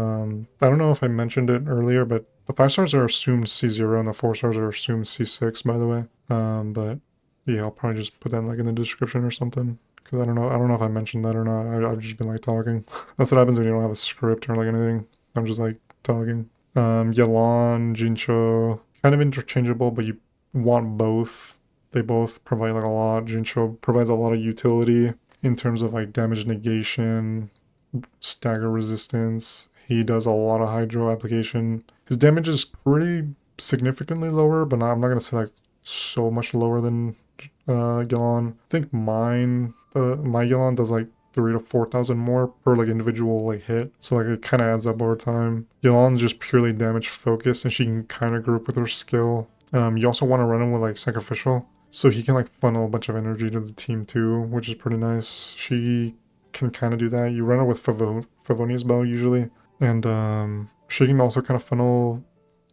don't know if I mentioned it earlier, but the 5 stars are assumed C0 and the 4 stars are assumed C6, by the way. But yeah, I'll probably just put that like in the description or something, because I don't know if I mentioned that or not. I've just been like talking. That's what happens when you don't have a script or like anything. I'm just like talking. Yelan, Jincho, kind of interchangeable, but you want both. They both provide like a lot. Jincho provides a lot of utility in terms of like damage negation, stagger resistance. He does a lot of hydro application. His damage is pretty significantly lower, but I'm not gonna say like so much lower than Yelan. I think my Yelan does like 3,000 to 4,000 more per like individual like hit, so like it kind of adds up over time. Yelan's just purely damage focused, and she can kind of group with her skill. You also want to run him with like sacrificial, so he can like funnel a bunch of energy to the team too, which is pretty nice. She can kind of do that. You run her with Favonia's bow usually, and she can also kind of funnel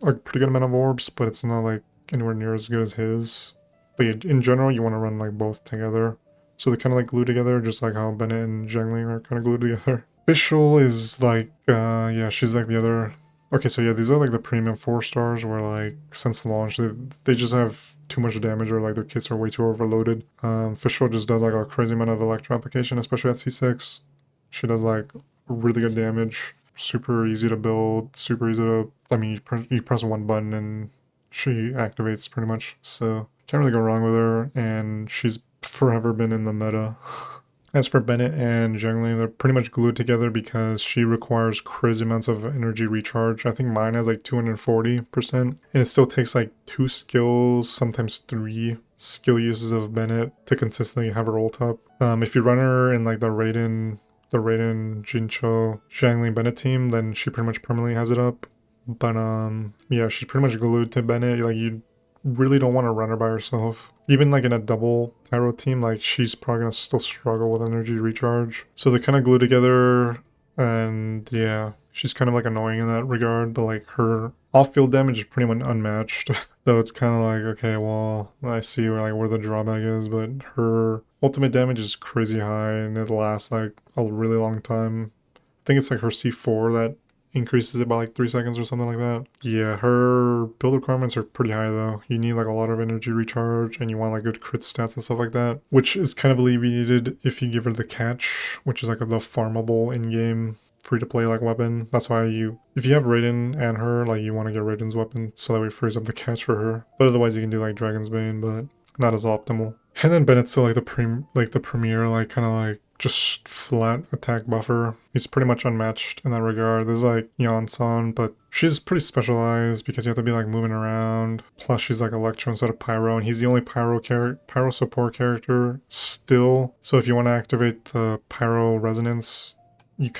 a pretty good amount of orbs, but it's not like anywhere near as good as his. But yeah, in general, you want to run like both together, so they kind of like glue together, just like how Bennett and Zhangling are kind of glued together. Official is like, yeah, she's like the other. Okay, so yeah, these are like the premium 4 stars where like since the launch, they just have too much damage, or like their kits are way too overloaded. Official just does like a crazy amount of electro application, especially at C6. She does like really good damage, super easy to build, super easy to, I mean, you press one button and she activates pretty much, so can't really go wrong with her, and she's forever been in the meta. As for Bennett and Zhangli, they're pretty much glued together because she requires crazy amounts of energy recharge. I think mine has like 240%, and it still takes like 2 skills, sometimes 3 skill uses of Bennett to consistently have her ult up. If you run her in like the Raiden, Jincho, Zhangli, Bennett team, then she pretty much permanently has it up. But yeah, she's pretty much glued to Bennett. Like you really don't want to run her by herself. Even like in a double pyro team, like she's probably gonna still struggle with energy recharge. So they kind of glue together, and yeah, she's kind of like annoying in that regard, but like her off-field damage is pretty much unmatched. So it's kind of like, okay, well, I see where the drawback is, but her ultimate damage is crazy high, and it lasts like a really long time. I think it's like her C4 that increases it by like 3 seconds or something like that. Yeah, her build requirements are pretty high though. You need like a lot of energy recharge, and you want like good crit stats and stuff like that, which is kind of alleviated if you give her the catch, which is like the farmable in-game free-to-play like weapon. That's why if you have Raiden and her, like you want to get Raiden's weapon so that way it frees up the catch for her. But otherwise you can do like Dragon's Bane, but not as optimal. And then Bennett's still like the premier, like kind of like just flat attack buffer. He's pretty much unmatched in that regard. There's like Yansan, but she's pretty specialized because you have to be like moving around. Plus she's like Electro instead of Pyro, and he's the only Pyro support character still. So if you want to activate the Pyro resonance, you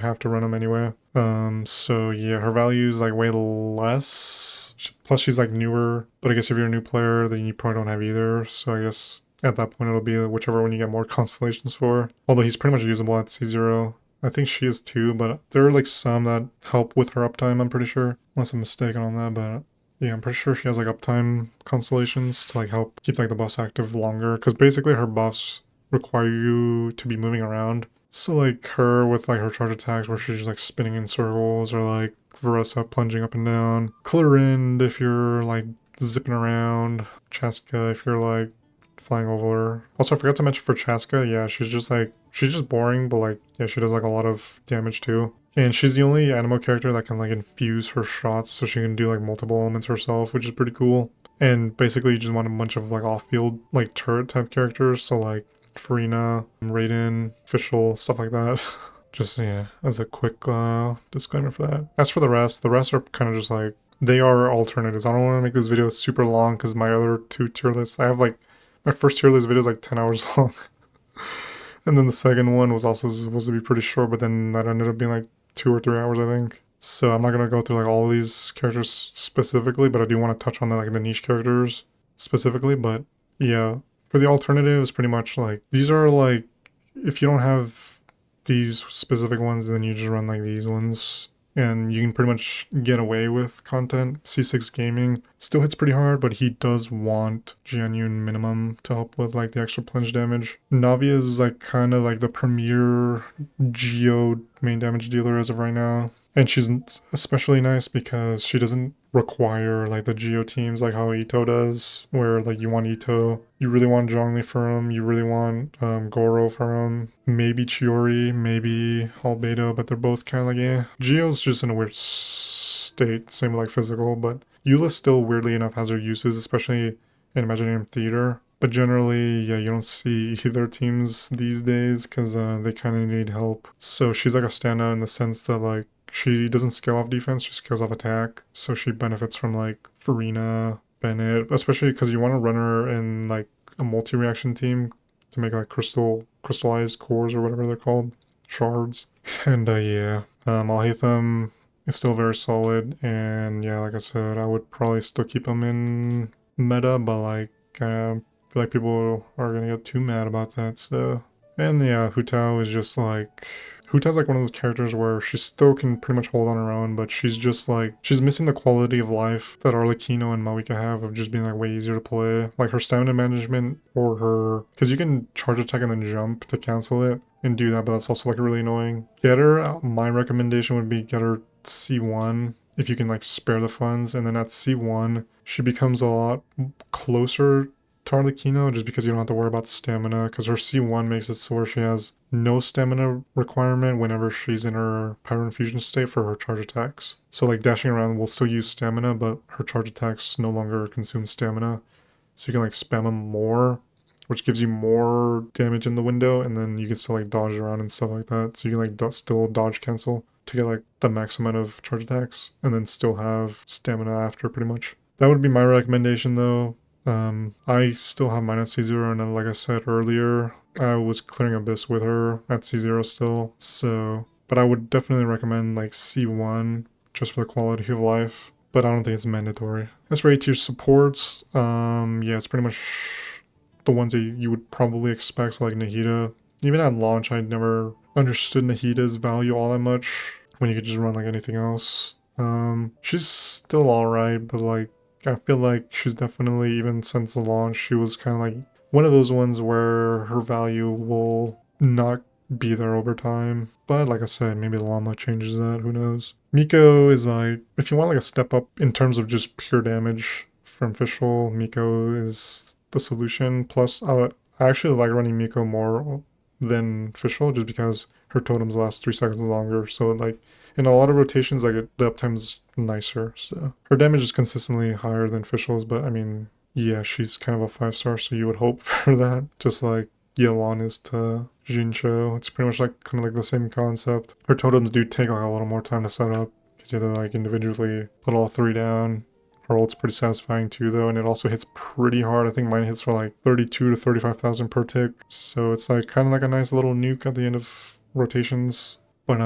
have to run him anyway. So yeah, her value is like way less. Plus she's like newer, but I guess if you're a new player, then you probably don't have either. So I guess at that point it'll be whichever one you get more constellations for. Although he's pretty much usable at C0. I think she is too, but there are like some that help with her uptime, I'm pretty sure. Unless I'm mistaken on that, but yeah, I'm pretty sure she has like uptime constellations to like help keep like the buffs active longer. Because basically her buffs require you to be moving around. So like her with like her charge attacks where she's just like spinning in circles, or like Varessa plunging up and down. Clarind if you're like zipping around. Chaska if you're like flying over. Also, I forgot to mention for Chaska, yeah, she's just boring, but like, yeah, she does like a lot of damage too. And she's the only animo character that can like infuse her shots so she can do like multiple elements herself, which is pretty cool. And basically you just want a bunch of like off-field like turret type characters, so like Farina, Raiden, Fischl, stuff like that. Just, yeah, as a quick disclaimer for that. As for the rest are kind of just like, they are alternatives. I don't want to make this video super long because my other two tier lists, I have like, my first tier list video is like 10 hours long. And then the second one was also supposed to be pretty short, but then that ended up being like 2 or 3 hours, I think. So I'm not going to go through like all these characters specifically, but I do want to touch on the, like the niche characters specifically. But yeah, for the alternatives, pretty much like, these are like, if you don't have these specific ones, then you just run like these ones. And you can pretty much get away with content. C6 Gaming still hits pretty hard, but he does want genuine minimum to help with like the extra plunge damage. Navi is like kind of like the premier Geo main damage dealer as of right now. And she's especially nice because she doesn't require like the Geo teams like how Ito does, where like you want Ito, you really want Zhongli for him, you really want Goro for him, maybe Chiori, maybe Albedo, but they're both kind of like, yeah. Geo's just in a weird state, same like physical, but Eula still weirdly enough has her uses, especially in Imaginarium Theater. But generally, yeah, you don't see either teams these days because they kind of need help. So she's like a standout in the sense that like, she doesn't scale off defense, she scales off attack. So she benefits from like Farina, Bennett, especially because you want to run her in like a multi-reaction team to make like crystallized cores or whatever they're called, shards. And yeah, Alhaitham is still very solid. And yeah, like I said, I would probably still keep him in meta, but like I feel like people are gonna get too mad about that. So, and yeah, Hu Tao is just like, Huta's like one of those characters where she still can pretty much hold on her own, but she's just like, she's missing the quality of life that Arlecchino and Maoika have of just being like way easier to play. Like her stamina management or her, because you can charge attack and then jump to cancel it and do that, but that's also like really annoying. Get her, my recommendation would be get her C1 if you can like spare the funds, and then at C1 she becomes a lot closer to Arlecchino just because you don't have to worry about stamina, because her C1 makes it so where she has no stamina requirement whenever she's in her Pyro Infusion state for her charge attacks. So like dashing around will still use stamina, but her charge attacks no longer consume stamina. So you can like spam them more, which gives you more damage in the window, and then you can still like dodge around and stuff like that. So you can like still dodge cancel to get like the max amount of charge attacks and then still have stamina after pretty much. That would be my recommendation though. I still have mine at C0, and then like I said earlier, I was clearing Abyss with her at C0 still, so, but I would definitely recommend like C1 just for the quality of life, but I don't think it's mandatory. As for A-tier supports, yeah, it's pretty much the ones that you would probably expect, like Nahida. Even at launch, I never understood Nahida's value all that much when you could just run like anything else. She's still alright, but like, I feel like she's definitely, even since the launch, she was kind of like one of those ones where her value will not be there over time. But like I said, maybe Llama changes that, who knows. Miko is like, if you want like a step up in terms of just pure damage from Fischl, Miko is the solution. Plus, I actually like running Miko more than Fischl just because her totems last 3 seconds longer. So like, in a lot of rotations, like the uptime's nicer, so her damage is consistently higher than Fischl's, but I mean, yeah, she's kind of a 5-star, so you would hope for that, just like Yelan is to Jincho. It's pretty much like kind of like the same concept. Her totems do take like a little more time to set up because you have to like individually put all 3 down. Her ult's pretty satisfying too though, and it also hits pretty hard. I think mine hits for like 32 to 35,000 per tick, so it's like kind of like a nice little nuke at the end of rotations. But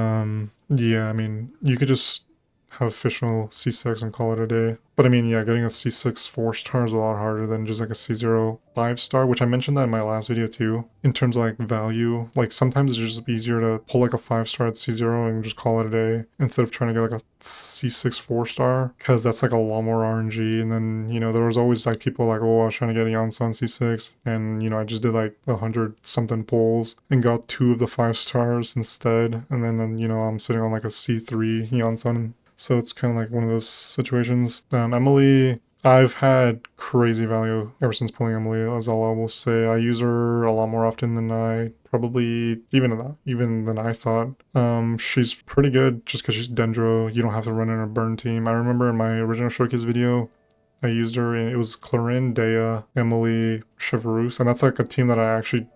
yeah, I mean, you could just have official C6 and call it a day. But I mean, yeah, getting a C6 4-star is a lot harder than just like a C0 5-star, which I mentioned that in my last video too. In terms of like value, like sometimes it's just easier to pull like a 5-star at C0 and just call it a day instead of trying to get like a C6 4-star, because that's like a lot more RNG. And then, you know, there was always like people like, oh, I was trying to get a Yansan C6, and you know, I just did like 100 something pulls and got 2 of the 5-stars instead, and then you know, I'm sitting on like a C3 Yansan. So it's kind of like one of those situations. Emily, I've had crazy value ever since pulling Emily, as all I will say. I use her a lot more often than I probably even than I thought. She's pretty good just because she's Dendro. You don't have to run in a burn team. I remember in my original showcase video, I used her and it was Clarin, Dea, Emily, Chevreuse, and that's like a team that I actually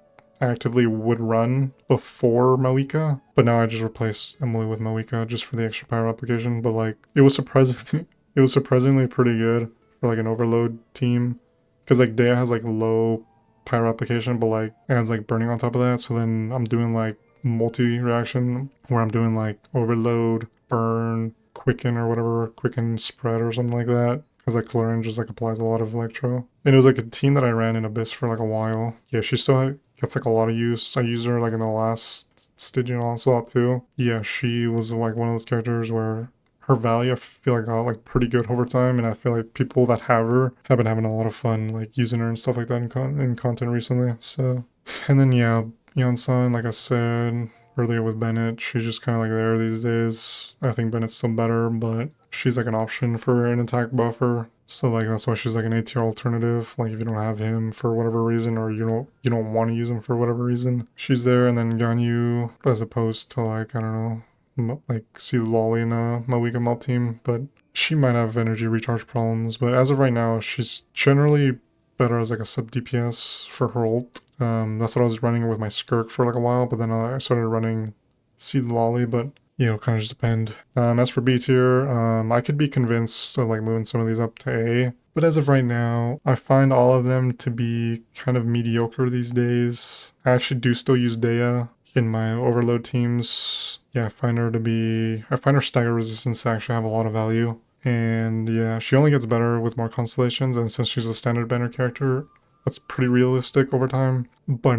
actively would run before Mawika, but now I just replaced Emily with Mawika just for the extra power application. But like it was surprisingly pretty good for like an overload team, because like Dea has like low pyro application but like adds like burning on top of that. So then I'm doing like multi-reaction where I'm doing like overload, burn, quicken or whatever, quicken spread or something like that, because like Clarin just like applies a lot of electro. And it was like a team that I ran in Abyss for like a while. Yeah, she still gets like a lot of use. I used her like in the last Stygian Onslaught too. Yeah, she was like one of those characters where her value I feel like got like pretty good over time, and I feel like people that have her have been having a lot of fun like using her and stuff like that in content recently. So, and then yeah, Yeonsun, like I said earlier with Bennett, she's just kind of like there these days. I think Bennett's still better, but she's like an option for an attack buffer. So like that's why she's like an A-tier alternative. Like if you don't have him for whatever reason, or you don't want to use him for whatever reason, she's there. And then Ganyu, as opposed to like, I don't know, like see Lolly in a Mawika melt team, but she might have energy recharge problems. But as of right now, she's generally better as like a sub DPS for her ult. That's what I was running with my Skirk for like a while, but then I started running Seed Lolly, but you know, kind of just depend. As for B tier, I could be convinced of like moving some of these up to A, but as of right now, I find all of them to be kind of mediocre these days. I actually do still use Dea in my overload teams. Yeah, I find her stagger resistance to actually have a lot of value. And yeah, she only gets better with more constellations, and since she's a standard banner character, that's pretty realistic over time. But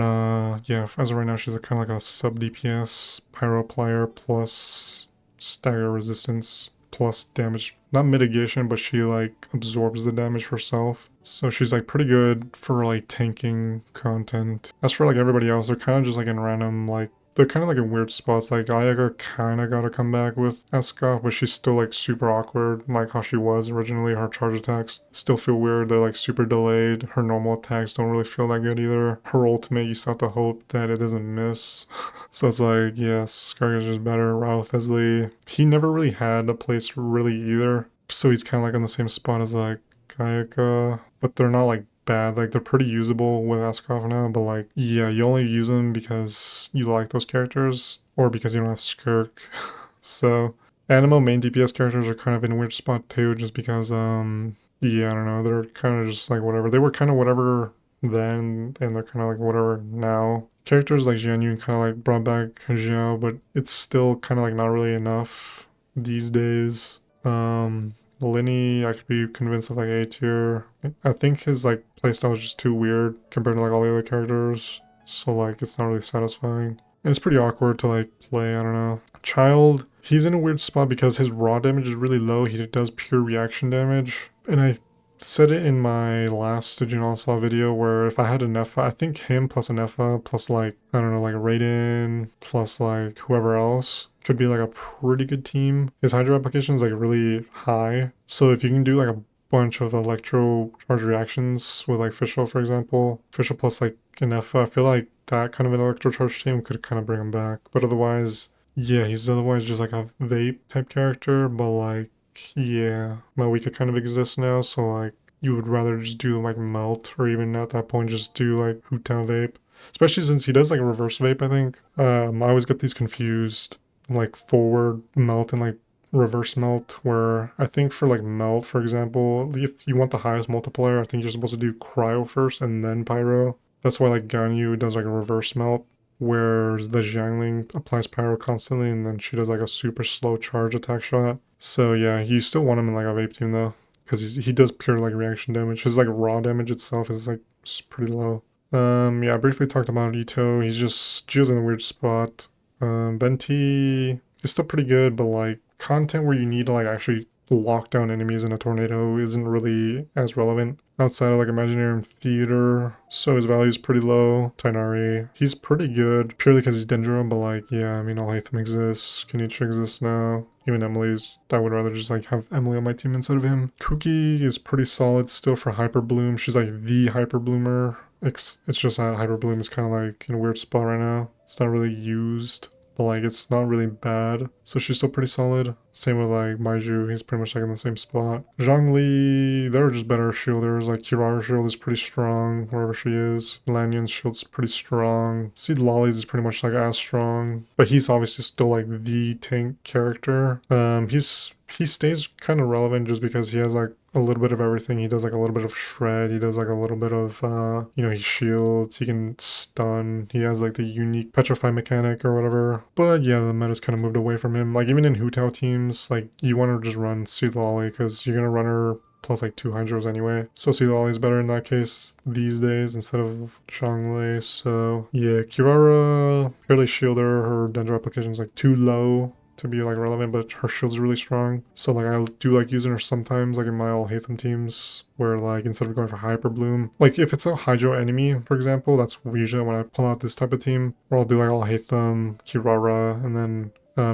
yeah, as of right now, she's kind of like a sub DPS pyro player plus stagger resistance plus damage, not mitigation, but she like absorbs the damage herself. So she's like pretty good for like tanking content. As for like everybody else, they're kind of just like in random like, they're kind of like in weird spots. Like Ayaga kind of got to come back with Eska, but she's still like super awkward, like how she was originally. Her charge attacks still feel weird. They're like super delayed. Her normal attacks don't really feel that good either. Her ultimate, you still have to hope that it doesn't miss. So it's like, yes, Skarga's just better. Rao Thesli, he never really had a place really either. So he's kind of like in the same spot as like Kayaka, but they're not like bad. Like they're pretty usable with Askov now, but like yeah, you only use them because you like those characters or because you don't have Skirk. So Animo main DPS characters are kind of in a weird spot too, just because yeah, I don't know, they're kind of just like whatever. They were kind of whatever then, and they're kind of like whatever now. Characters like Jianyun kind of like brought back Zhao, but it's still kind of like not really enough these days. Linny, I could be convinced of like A tier. I think his like playstyle is just too weird compared to like all the other characters. So like it's not really satisfying. And it's pretty awkward to like play, I don't know. Child, he's in a weird spot because his raw damage is really low. He does pure reaction damage. And I said it in my last Stygian Onslaught video where if I had an Nepha, I think him plus an Nepha plus like, I don't know, like Raiden plus like whoever else could be like a pretty good team. His Hydro application is like really high. So if you can do like a bunch of electro charge reactions with like Fischl, for example, Fischl plus like an Nepha, I feel like that kind of an electro charge team could kind of bring him back. But otherwise, yeah, he's otherwise just like a vape type character, but like, yeah, Mawika kind of exists now, so like you would rather just do like melt, or even at that point just do like Hutan vape, especially since he does like a reverse vape. I think I always get these confused, like forward melt and like reverse melt, where I think for like melt, for example, if you want the highest multiplier, I think you're supposed to do cryo first and then pyro. That's why like Ganyu does like a reverse melt where the Xiangling applies pyro constantly, and then she does like a super slow charge attack shot. So yeah, you still want him in like a vape team though, because he does pure like reaction damage. His like raw damage itself is like pretty low. Yeah, I briefly talked about Ito. He's just Geo's in a weird spot. Venti is still pretty good, but like content where you need to like actually lock down enemies in a tornado isn't really as relevant outside of like Imaginarium Theater. So his value is pretty low. Tainari, he's pretty good purely because he's Dendro, but like, yeah, I mean, Alhaitham exists. Kenichi exists now. Even Emily's, I would rather just like have Emily on my team instead of him. Kuki is pretty solid still for Hyper Bloom. She's like the Hyper Bloomer. It's just that Hyper Bloom is kind of like in a weird spot right now. It's not really used, but like it's not really bad. So she's still pretty solid. Same with like Maiju, he's pretty much like in the same spot. Zhongli, they're just better shielders. Like Kirara's shield is pretty strong wherever she is. Lanyon's shield's pretty strong. Seed Lolly's is pretty much like as strong. But he's obviously still like the tank character. He stays kind of relevant just because he has like a little bit of everything. He does like a little bit of shred. He does like a little bit of, he shields. He can stun. He has like the unique petrify mechanic or whatever. But yeah, the meta's kind of moved away from him. Like even in Hu Tao teams, like you want to just run Seed Lolly because you're going to run her plus like 2 hydros anyway. So Seed Lolly is better in that case these days instead of Zhongli. So yeah, Kirara, purely shielder. Her Dendro application is like too low to be like relevant, but her shield's really strong. So like I do like using her sometimes like in my all Hatham teams where like instead of going for Hyper Bloom, like if it's a Hydro enemy, for example, that's usually when I pull out this type of team where I'll do like all Hatham, Kirara, and then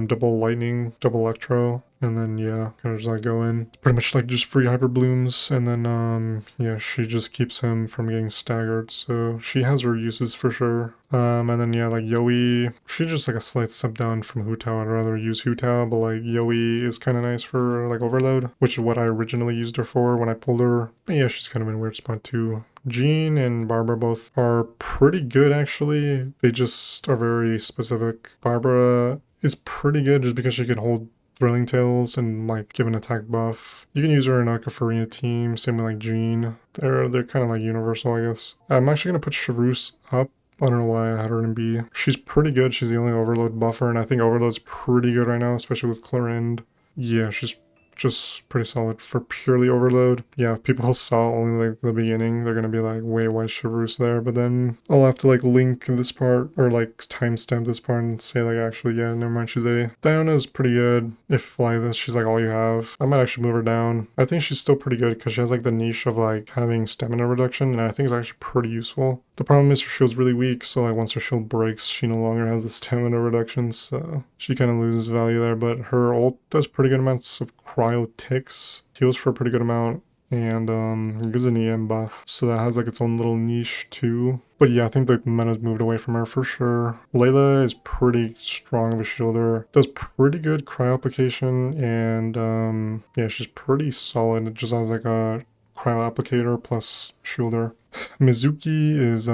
double lightning, double electro, and then yeah, kind of just like go in pretty much like just free hyper blooms, and then yeah, she just keeps him from getting staggered, so she has her uses for sure. And then yeah, like Yoi, she's just like a slight step down from Hu Tao. I'd rather use Hu Tao, but like Yoi is kind of nice for like overload, which is what I originally used her for when I pulled her. But yeah, she's kind of in a weird spot too. Jean and Barbara both are pretty good actually. They just are very specific. Barbara is pretty good just because she can hold Thrilling Tales and like give an attack buff. You can use her in like a Farina team, same with like Jean. They're kind of like universal, I guess. I'm actually gonna put Charus up. I don't know why I had her in B. She's pretty good. She's the only overload buffer, and I think overload's pretty good right now, especially with Clorind. Yeah, she's just pretty solid for purely overload. Yeah, if people saw only like the beginning, they're gonna be like, wait, why is Charus there? But then I'll have to like link this part or like timestamp this part and say like, actually, yeah, never mind, she's A. Diana's pretty good. If like this, she's like all you have. I might actually move her down. I think she's still pretty good because she has like the niche of like having stamina reduction, and I think it's actually pretty useful. The problem is her shield's really weak, so like once her shield breaks, she no longer has the stamina reduction, so she kind of loses value there, but her ult does pretty good amounts of cryo ticks, heals for a pretty good amount, and gives an EM buff, so that has like its own little niche too. But yeah, I think the meta's moved away from her for sure. Layla is pretty strong of a shielder, does pretty good cryo application, and yeah, she's pretty solid. It just has like a cryo applicator plus shielder. Mizuki is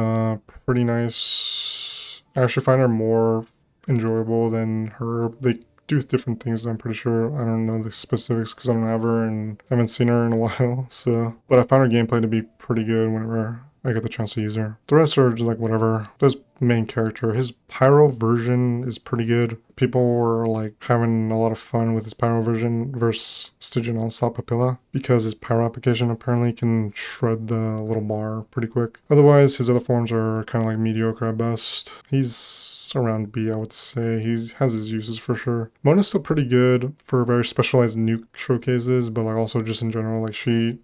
pretty nice. I actually find her more enjoyable than her. They do different things, I'm pretty sure. I don't know the specifics because I don't have her and I haven't seen her in a while. So, but I found her gameplay to be pretty good whenever I get the chance to use her. The rest are just like whatever. This main character, his pyro version is pretty good. People were like having a lot of fun with his pyro version versus Stygian Onslaught Papilla because his pyro application apparently can shred the little bar pretty quick. Otherwise, his other forms are kind of like mediocre at best. He's around B, I would say. He has his uses for sure. Mona's still pretty good for very specialized nuke showcases, but like also just in general, like she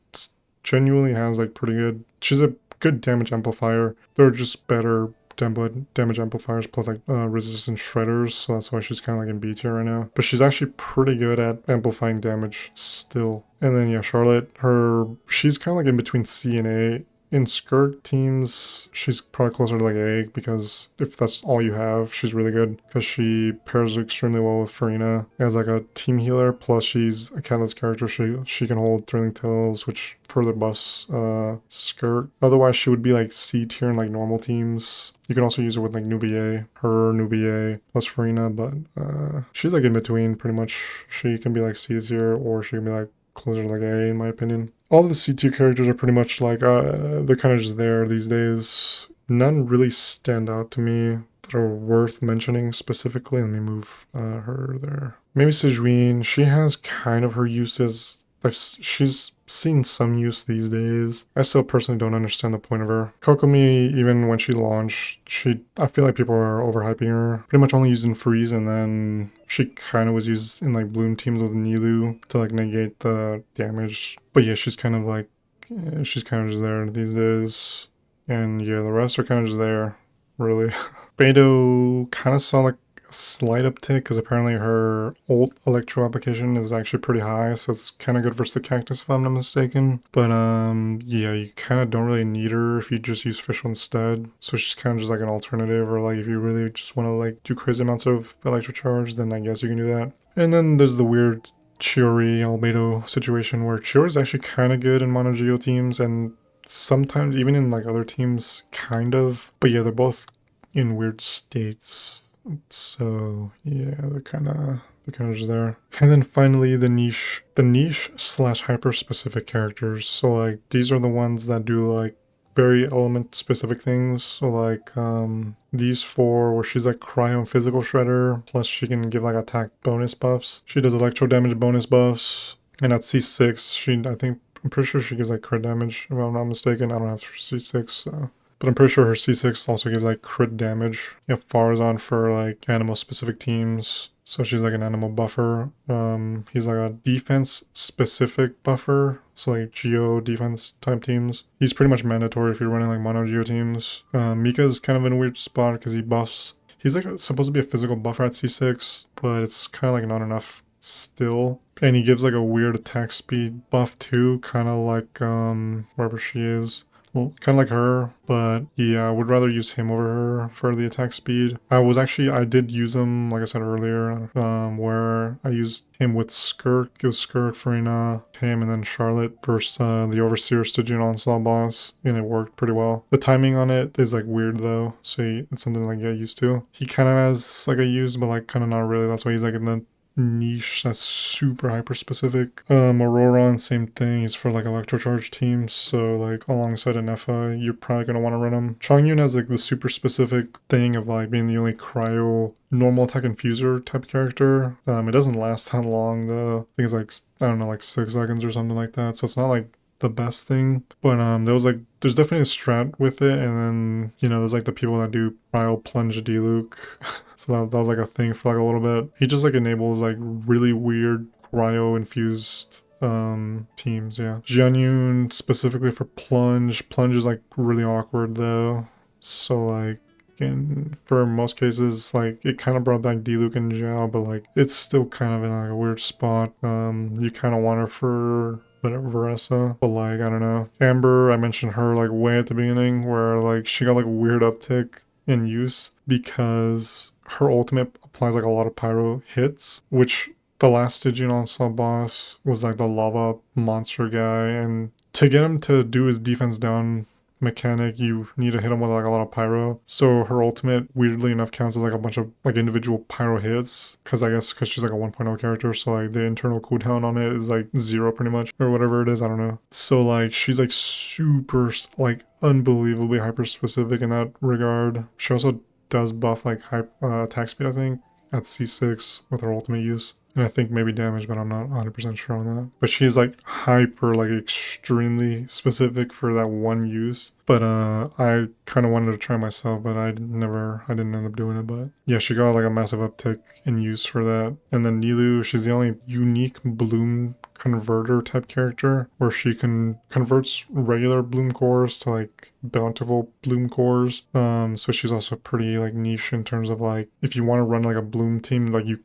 genuinely has like pretty good. She's a good damage amplifier. They're just better damage amplifiers plus like resistant shredders, so that's why she's kind of like in B tier right now. But she's actually pretty good at amplifying damage still. And then yeah, Charlotte, she's kind of like in between C and A. In Skirk teams, she's probably closer to like A because if that's all you have, she's really good because she pairs extremely well with Farina as like a team healer. Plus, she's a catalyst character. She can hold Thrilling Tales, which further buffs Skirk. Otherwise, she would be like C tier in like normal teams. You can also use her with like Nubia, plus Farina, but she's like in between pretty much. She can be like C tier or she can be like closer to like A in my opinion. All of the C tier characters are pretty much like, they're kind of just there these days. none really stand out to me that are worth mentioning specifically. Let me move her there. Maybe Sejuin, she has kind of her uses. She's seen some use these days. I still personally don't understand the point of her. Kokomi, even when she launched, I feel like people are overhyping her. Pretty much only used in freeze, and then she kind of was used in like bloom teams with Nilou to like negate the damage. But yeah, she's kind of like, she's kind of just there these days. And yeah, the rest are kind of just there, really. Beidou kind of saw like a slight uptick because apparently her ult electro application is actually pretty high, so it's kind of good versus the cactus if I'm not mistaken. But yeah, you kind of don't really need her if you just use Fischl instead. So she's kind of just like an alternative, or like if you really just want to like do crazy amounts of electro charge, then I guess you can do that. And then there's the weird Chiori Albedo situation where Chiori is actually kind of good in mono geo teams, and sometimes even in like other teams kind of, but yeah, they're both in weird states, so yeah, they're kind of just there. And then finally the niche slash hyper specific characters. So like these are the ones that do like very element specific things. So like these four where she's like cryo and physical shredder, plus she can give like attack bonus buffs. She does electro damage bonus buffs, and at C6 I'm pretty sure she gives like crit damage, if I'm not mistaken. I don't have C6, so. But I'm pretty sure her C6 also gives like crit damage. You have Farzan for like animal specific teams. So she's like an animal buffer. He's like a defense specific buffer. So like geo defense type teams. He's pretty much mandatory if you're running like mono geo teams. Mika's kind of in a weird spot because he buffs. He's like supposed to be a physical buffer at C6, but it's kind of like not enough still. And he gives like a weird attack speed buff too, kind of like wherever she is. Well, kind of like her, but yeah, I would rather use him over her for the attack speed. I did use him, like I said earlier, where I used him with Skirk. It was Skirk, Farina, him, and then Charlotte versus the Overseer Stygian Onslaught boss, and it worked pretty well. The timing on it is like weird though, so it's something like get used to. He kind of has like a use, but like kind of not really. That's why he's like in the niche that's super hyper specific. Aurora, same thing. He's for like electrocharge teams, so like alongside an FI, you're probably gonna want to run him. Chongyun has like the super specific thing of like being the only cryo normal attack infuser type character. It doesn't last that long though. I think it's like, I don't know, like 6 seconds or something like that, so it's not like the best thing, but there's definitely a strat with it. And then, you know, there's like the people that do cryo plunge Diluc. So that was like a thing for like a little bit. He just like enables like really weird cryo infused teams. Yeah, Jianyun specifically for plunge is like really awkward though, so like for most cases, like it kind of brought back Diluc and Zhao, but like it's still kind of in like a weird spot. You kind of want her for Veressa, but like I don't know. Amber, I mentioned her like way at the beginning, where like she got like weird uptick in use because her ultimate applies like a lot of pyro hits, which the last Stygian Onslaught boss was like the lava monster guy, and to get him to do his defense down mechanic, you need to hit him with like a lot of pyro. So her ultimate weirdly enough counts as like a bunch of like individual pyro hits, because she's like a 1.0 character, so like the internal cooldown on it is like 0 pretty much, or whatever it is, I don't know. So like she's like super like unbelievably hyper specific in that regard. She also does buff like attack speed, I think, at C6 with her ultimate use. And I think maybe damage, but I'm not 100% sure on that. But she's like hyper, like extremely specific for that one use. But I kind of wanted to try myself, but I didn't end up doing it. But yeah, she got like a massive uptick in use for that. And then Nilou, she's the only unique bloom converter type character where she converts regular bloom cores to like bountiful bloom cores. So she's also pretty like niche in terms of like if you want to run like a bloom team, like you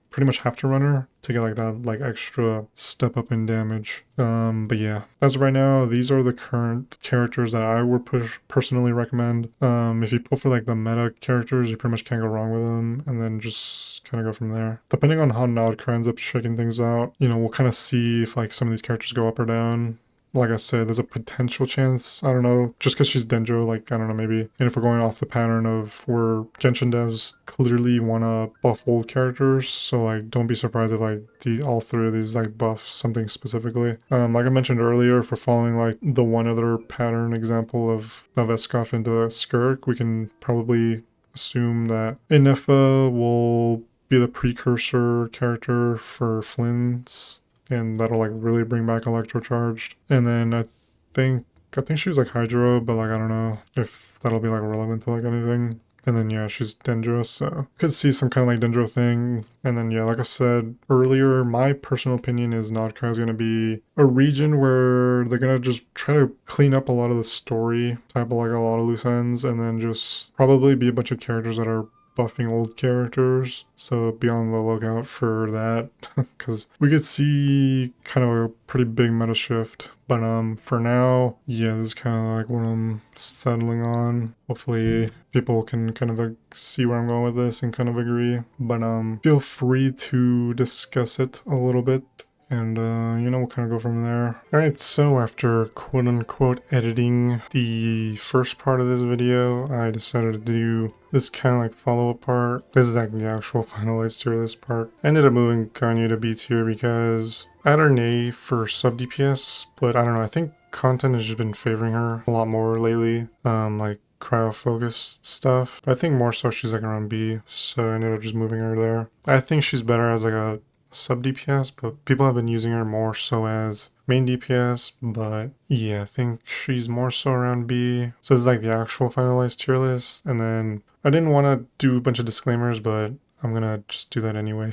pretty much have to run her to get like that like extra step up in damage. But yeah, as of right now, these are the current characters that I would personally recommend. If you pull for like the meta characters, you pretty much can't go wrong with them, and then just kind of go from there. Depending on how Nod-Krai ends up shaking things out, you know, we'll kind of see if like some of these characters go up or down. like I said, there's a potential chance, I don't know, just because she's Denjo, like, I don't know, maybe. And if we're going off the pattern of where Genshin devs clearly want to buff old characters, so, like, don't be surprised if, like, all three of these, like, buff something specifically. Like I mentioned earlier, if we're following, like, the one other pattern example of Escoff into Skirk, we can probably assume that Inefa will be the precursor character for Flynn's, and that'll like really bring back Electrocharged. And then think I think she was like Hydro, but like I don't know if that'll be like relevant to like anything. And then yeah, she's Dendro, so could see some kind of like Dendro thing. And then yeah, like I said earlier, my personal opinion is Nod-Krai is gonna be a region where they're gonna just try to clean up a lot of the story, type of like a lot of loose ends, and then just probably be a bunch of characters that are buffing old characters, so be on the lookout for that because we could see kind of a pretty big meta shift. But for now, yeah, this is kind of like what I'm settling on. Hopefully people can kind of see where I'm going with this and kind of agree. But feel free to discuss it a little bit. And, you know, we'll kind of go from there. Alright, so after quote-unquote editing the first part of this video, I decided to do this kind of like follow-up part. This is like the actual finalized tier list part. I ended up moving Ganyu to B tier because I had her an A for sub DPS, but I don't know, I think content has just been favoring her a lot more lately. Like cryo-focused stuff. But I think more so she's like around B, so I ended up just moving her there. I think she's better as like a sub DPS, but people have been using her more so as main DPS, but yeah, I think she's more so around B. So it's like the actual finalized tier list, and then I didn't want to do a bunch of disclaimers, but I'm gonna just do that anyway.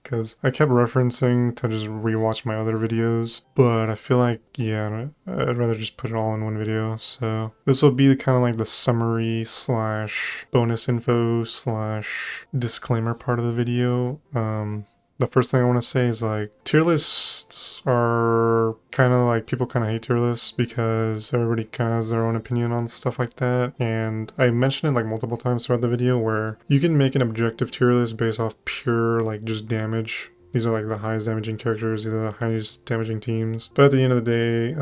Because I kept referencing to just rewatch my other videos, but I feel like, yeah, I'd rather just put it all in one video. So this will be kind of like the summary slash bonus info slash disclaimer part of the video. The first thing I want to say is like tier lists are kind of like people kind of hate tier lists because everybody kind of has their own opinion on stuff like that. And I mentioned it like multiple times throughout the video where you can make an objective tier list based off pure like just damage. These are like the highest damaging characters, either the highest damaging teams. But at the end of the day,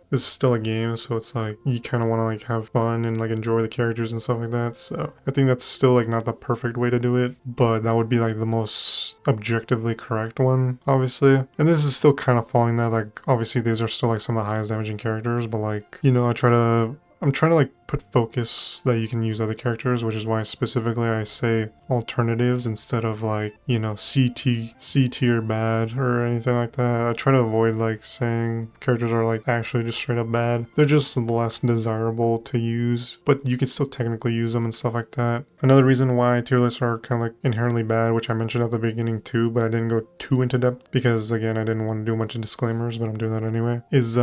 this is still a game, so it's like you kind of want to like have fun and like enjoy the characters and stuff like that. So I think that's still like not the perfect way to do it, but that would be like the most objectively correct one, obviously. And this is still kind of following that, like obviously these are still like some of the highest damaging characters, but like, you know, I'm trying to like put focus that you can use other characters, which is why specifically I say alternatives instead of like, you know, C tier bad or anything like that. I try to avoid like saying characters are like actually just straight up bad. They're just less desirable to use, but you can still technically use them and stuff like that. Another reason why tier lists are kind of like inherently bad, which I mentioned at the beginning too, but I didn't go too into depth because again, I didn't want to do a bunch of disclaimers, but I'm doing that anyway, is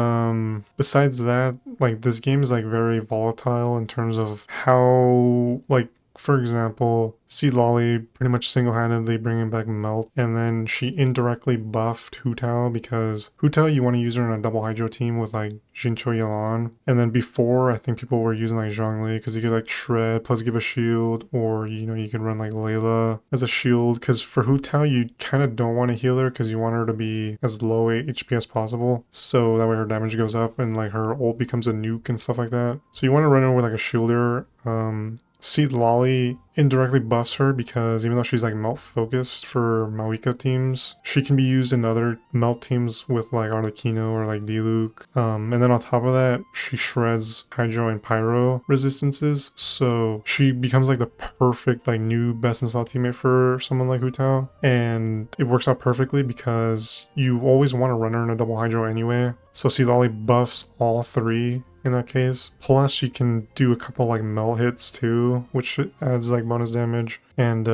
besides that, like this game is like very volatile in terms of how, like, for example, see Lolly pretty much single-handedly bringing back Melt, and then she indirectly buffed Hu Tao because Hu Tao, you want to use her in a double Hydro team with like Jincho Yalan, and then before I think people were using like Zhongli because you could like shred plus give a shield, or you know you could run like Layla as a shield because for Hu Tao you kind of don't want to heal her because you want her to be as low HP as possible, so that way her damage goes up and like her ult becomes a nuke and stuff like that. So you want to run her with like a shielder. Seed Lolly indirectly buffs her because even though she's like melt focused for Mawika teams, she can be used in other melt teams with like Arlecchino or like Diluc. And then on top of that, she shreds Hydro and Pyro resistances, so she becomes like the perfect like new best in slot teammate for someone like Hu Tao. And it works out perfectly because you always want to run her in a double Hydro anyway. So Seed Lolly buffs all three in that case. Plus she can do a couple like melt hits too, which adds like bonus damage. And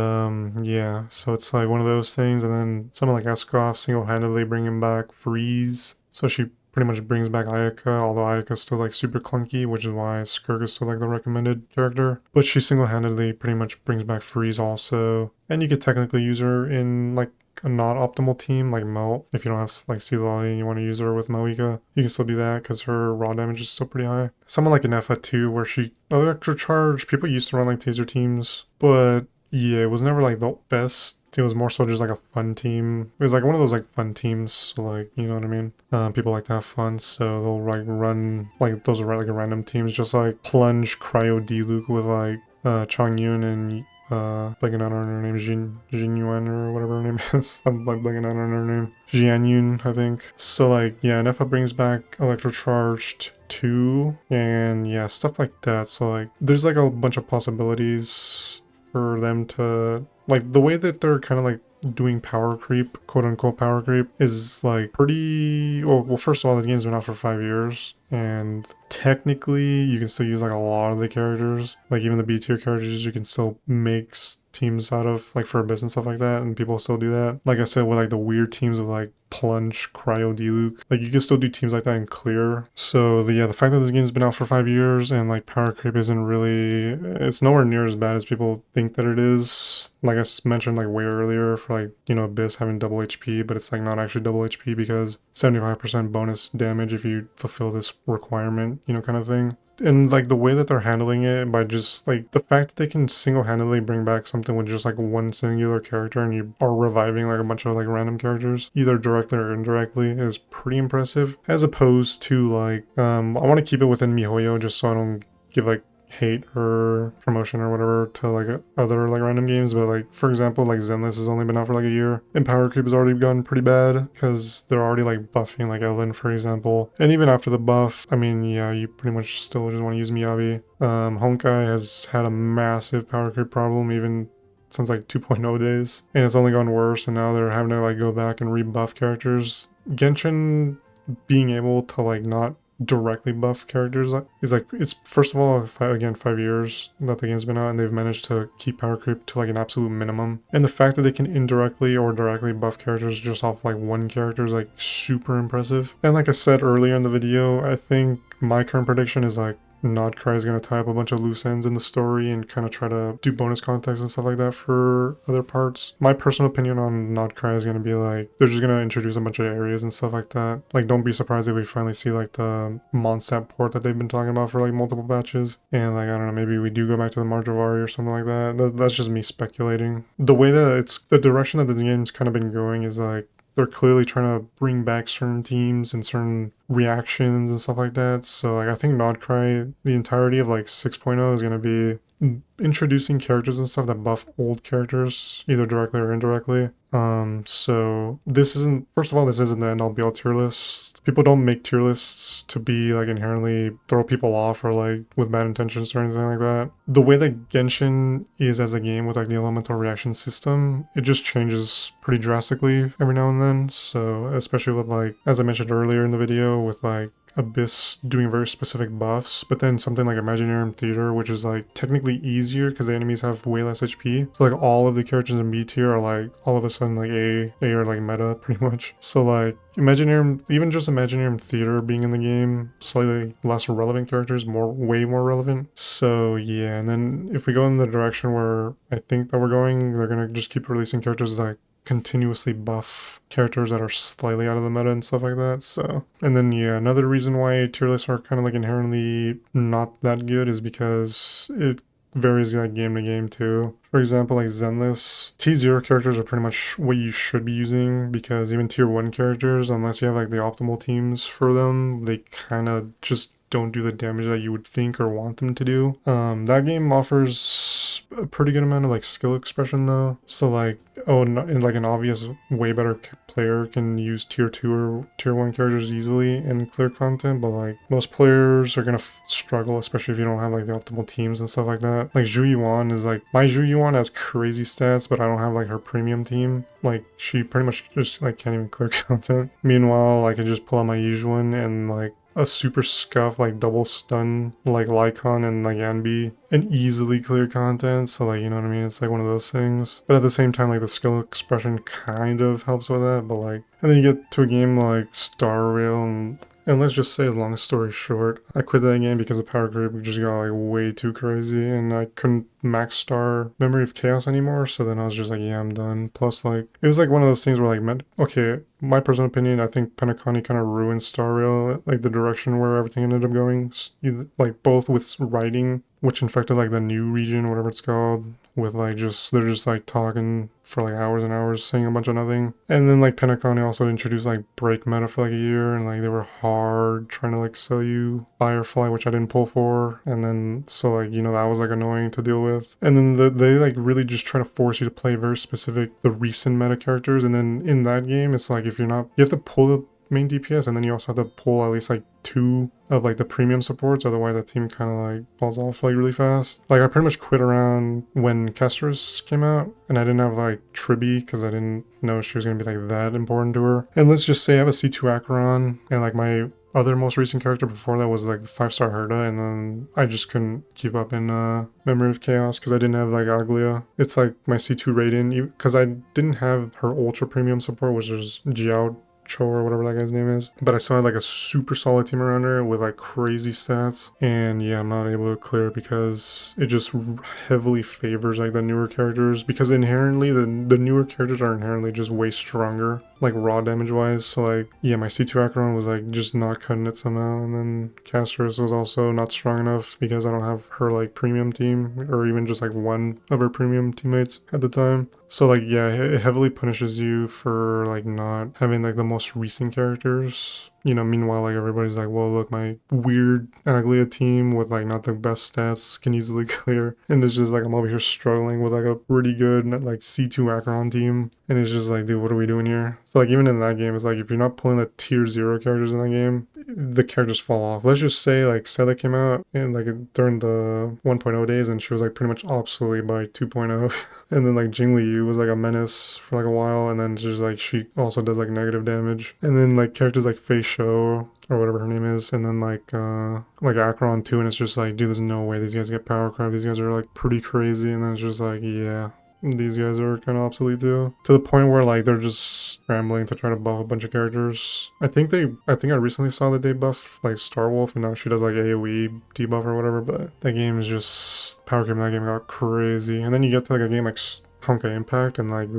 yeah, so it's like one of those things. And then someone like Escoff single-handedly bringing back Freeze. So she pretty much brings back Ayaka, although Ayaka's still like super clunky, which is why Skirk is still like the recommended character. But she single-handedly pretty much brings back Freeze also. And you could technically use her in like a not optimal team like Melt. If you don't have like Sea Lolly and you want to use her with Mawika, you can still do that because her raw damage is still pretty high. Someone like an Efa too, where she Electrocharge, people used to run like taser teams, but yeah, it was never like the best. It was more so just like a fun team. It was like one of those like fun teams, so like, you know what I mean? People like to have fun, so they'll like run like those are like random teams, just like Plunge, Cryo, D-Luke with like Changyun and blanking out on her name, Jin Yuan or whatever her name is. I'm like blanking out on her name. Jianyun, I think. So like, yeah, Nefa brings back Electrocharged 2 and yeah, stuff like that. So like, there's like a bunch of possibilities for them to, like, the way that they're kind of like doing power creep, quote unquote power creep, is like pretty well, first of all, the game's been out for 5 years and technically you can still use like a lot of the characters, like even the B tier characters you can still make teams out of, like for Abyss and stuff like that, and people still do that. Like I said, with like the weird teams with like Plunge, Cryo, D-Luke, like you can still do teams like that in clear. So yeah, the fact that this game's been out for 5 years and like power creep isn't really, it's nowhere near as bad as people think that it is. Like I mentioned like way earlier for like, you know, Abyss having double HP, but it's like not actually double HP because 75% bonus damage if you fulfill this requirement, you know, kind of thing. And like the way that they're handling it, by just like the fact that they can single-handedly bring back something with just like one singular character and you are reviving like a bunch of like random characters either directly or indirectly, is pretty impressive, as opposed to like I want to keep it within Mihoyo just so I don't give like hate or promotion or whatever to like other like random games, but like for example like Zenless has only been out for like a year and power creep has already gone pretty bad because they're already like buffing like Ellen, for example, and even after the buff, I mean, yeah, you pretty much still just want to use Miyabi. Honkai has had a massive power creep problem even since like 2.0 days, and it's only gone worse, and now they're having to like go back and rebuff characters. Genshin being able to like not directly buff characters is like, it's first of all, again, 5 years that the game's been out and they've managed to keep power creep to like an absolute minimum, and the fact that they can indirectly or directly buff characters just off like one character is like super impressive. And like I said earlier in the video, I think my current prediction is like Nod-Krai is going to tie up a bunch of loose ends in the story and kind of try to do bonus context and stuff like that for other parts. My personal opinion on Nod-Krai is going to be like, they're just going to introduce a bunch of areas and stuff like that. Like, don't be surprised if we finally see like the Mondstadt port that they've been talking about for like multiple batches. And like, I don't know, maybe we do go back to the Marjavari or something like that. That's just me speculating. The way that it's, the direction that the game's kind of been going is like, they're clearly trying to bring back certain teams and certain reactions and stuff like that. So like, I think Nod-Krai, the entirety of like 6.0 is going to be introducing characters and stuff that buff old characters either directly or indirectly. So this isn't, first of all, this isn't the end all be all tier list. People don't make tier lists to be like inherently throw people off or like with bad intentions or anything like that. The way that Genshin is as a game with like the elemental reaction system, it just changes pretty drastically every now and then. So especially with like, as I mentioned earlier in the video, with like Abyss doing very specific buffs, but then something like Imaginarium Theater, which is like technically easier because the enemies have way less HP. So like all of the characters in B tier are like all of a sudden like A or like meta pretty much. So like Imaginarium, even just Imaginarium Theater being in the game, slightly less relevant characters, way more relevant. So yeah, and then if we go in the direction where I think that we're going, they're gonna just keep releasing characters like continuously buff characters that are slightly out of the meta and stuff like that. So, and then yeah, another reason why tier lists are kind of like inherently not that good is because it varies like game to game too. For example, like Zenless, T0 characters are pretty much what you should be using because even tier 1 characters, unless you have like the optimal teams for them, they kind of just don't do the damage that you would think or want them to do. That game offers a pretty good amount of like skill expression though. So like, oh, in like an obvious way better player can use tier 2 or tier 1 characters easily and clear content, but like most players are gonna struggle, especially if you don't have like the optimal teams and stuff like that. Like Zhu Yuan is like, my Zhu Yuan has crazy stats, but I don't have like her premium team. Like she pretty much just like can't even clear content. Meanwhile, I can just pull out my Yuan and like a super scuff like double stun like Lycon and like Yanbi and easily clear content. So like, you know what I mean, it's like one of those things, but at the same time like the skill expression kind of helps with that. But like, and then you get to a game like Star Rail, and let's just say, long story short, I quit that game because the power group just got like way too crazy and I couldn't max star Memory of Chaos anymore. So then I was just like, yeah, I'm done. Plus like, it was like one of those things where like, okay, my personal opinion, I think Penacony kind of ruined Star Rail, like the direction where everything ended up going. Like both with writing, which infected like the new region, whatever it's called, with like they're just like talking for like hours and hours saying a bunch of nothing. And then like Pentacon also introduced like break meta for like a year, and like they were hard trying to like sell you Firefly, which I didn't pull for. And then so like, you know, that was like annoying to deal with. And then they like really just try to force you to play very specific the recent meta characters. And then in that game it's like if you're not, you have to pull the main DPS, and then you also have to pull at least like 2 of like the premium supports, otherwise the team kind of like falls off like really fast. Like I pretty much quit around when Kestrus came out, and I didn't have like Tribby because I didn't know she was gonna be like that important to her. And let's just say I have a C2 Acheron, and like my other most recent character before that was like the 5-star Herda, and then I just couldn't keep up in Memory of Chaos because I didn't have like Aglia. It's like my C2 Raiden, because I didn't have her ultra premium support, which is Jiao Cho or whatever that guy's name is, but I still had like a super solid team around her with like crazy stats. And yeah, I'm not able to clear it because it just heavily favors like the newer characters, because inherently the newer characters are inherently just way stronger like raw damage wise. So like yeah, my C2 Acheron was like just not cutting it somehow, and then Castris was also not strong enough because I don't have her like premium team, or even just like one of her premium teammates at the time. So like yeah, it heavily punishes you for like not having like the most recent characters. You know, meanwhile like everybody's like, well look, my weird Aglia team with like not the best stats can easily clear, and it's just like I'm over here struggling with like a pretty good like C2 Acheron team, and it's just like, dude, what are we doing here? So like even in that game, it's like if you're not pulling the tier 0 characters in that game, the characters fall off. Let's just say like Seda came out and like during the 1.0 days, and she was like pretty much obsolete by 2.0. And then like Jingli was like a menace for like a while, and then just like she also does like negative damage. And then like characters like Fei Shou or whatever her name is, and then like Acheron too, and it's just like, dude, there's no way these guys get power crab. These guys are like pretty crazy. And then it's just like, yeah, these guys are kind of obsolete too, to the point where like they're just scrambling to try to buff a bunch of characters. I think I recently saw that they buff like Starwolf, and now she does like AoE debuff or whatever, but that game is just, power creep in that game got crazy. And then you get to like a game like Honkai Impact, and like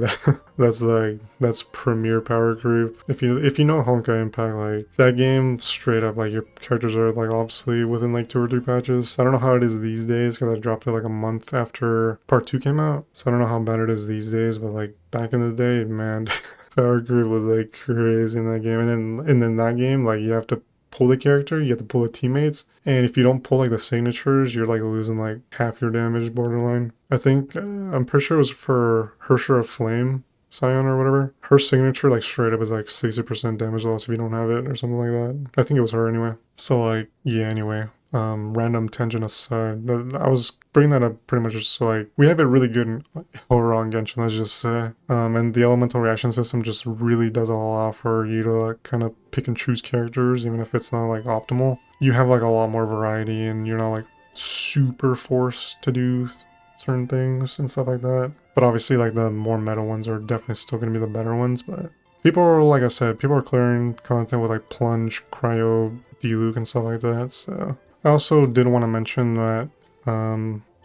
that's premier power creep. If you know Honkai Impact, like that game straight up like your characters are like obsolete within like 2 or 3 patches. I don't know how it is these days because I dropped it like a month after part 2 came out, so I don't know how bad it is these days, but like back in the day, man, power creep was like crazy in that game. And then that game, like you have to pull the character, you have to pull the teammates, and if you don't pull like the signatures, you're like losing like half your damage borderline. I think I'm pretty sure it was for Hersher of Flame Scion or whatever. Her signature like straight up is like 60% damage loss if you don't have it or something like that. I think it was her anyway. So like yeah, anyway, random tangent aside, I was bringing that up pretty much just so like we have it really good in overall in Genshin, let's just say, and the elemental reaction system just really does allow for you to like kind of pick and choose characters, even if it's not like optimal. You have like a lot more variety, and you're not like super forced to do certain things and stuff like that. But obviously like the more meta ones are definitely still going to be the better ones. But people are, like I said, people are clearing content with like Plunge, Cryo, Diluc and stuff like that. So I also did want to mention that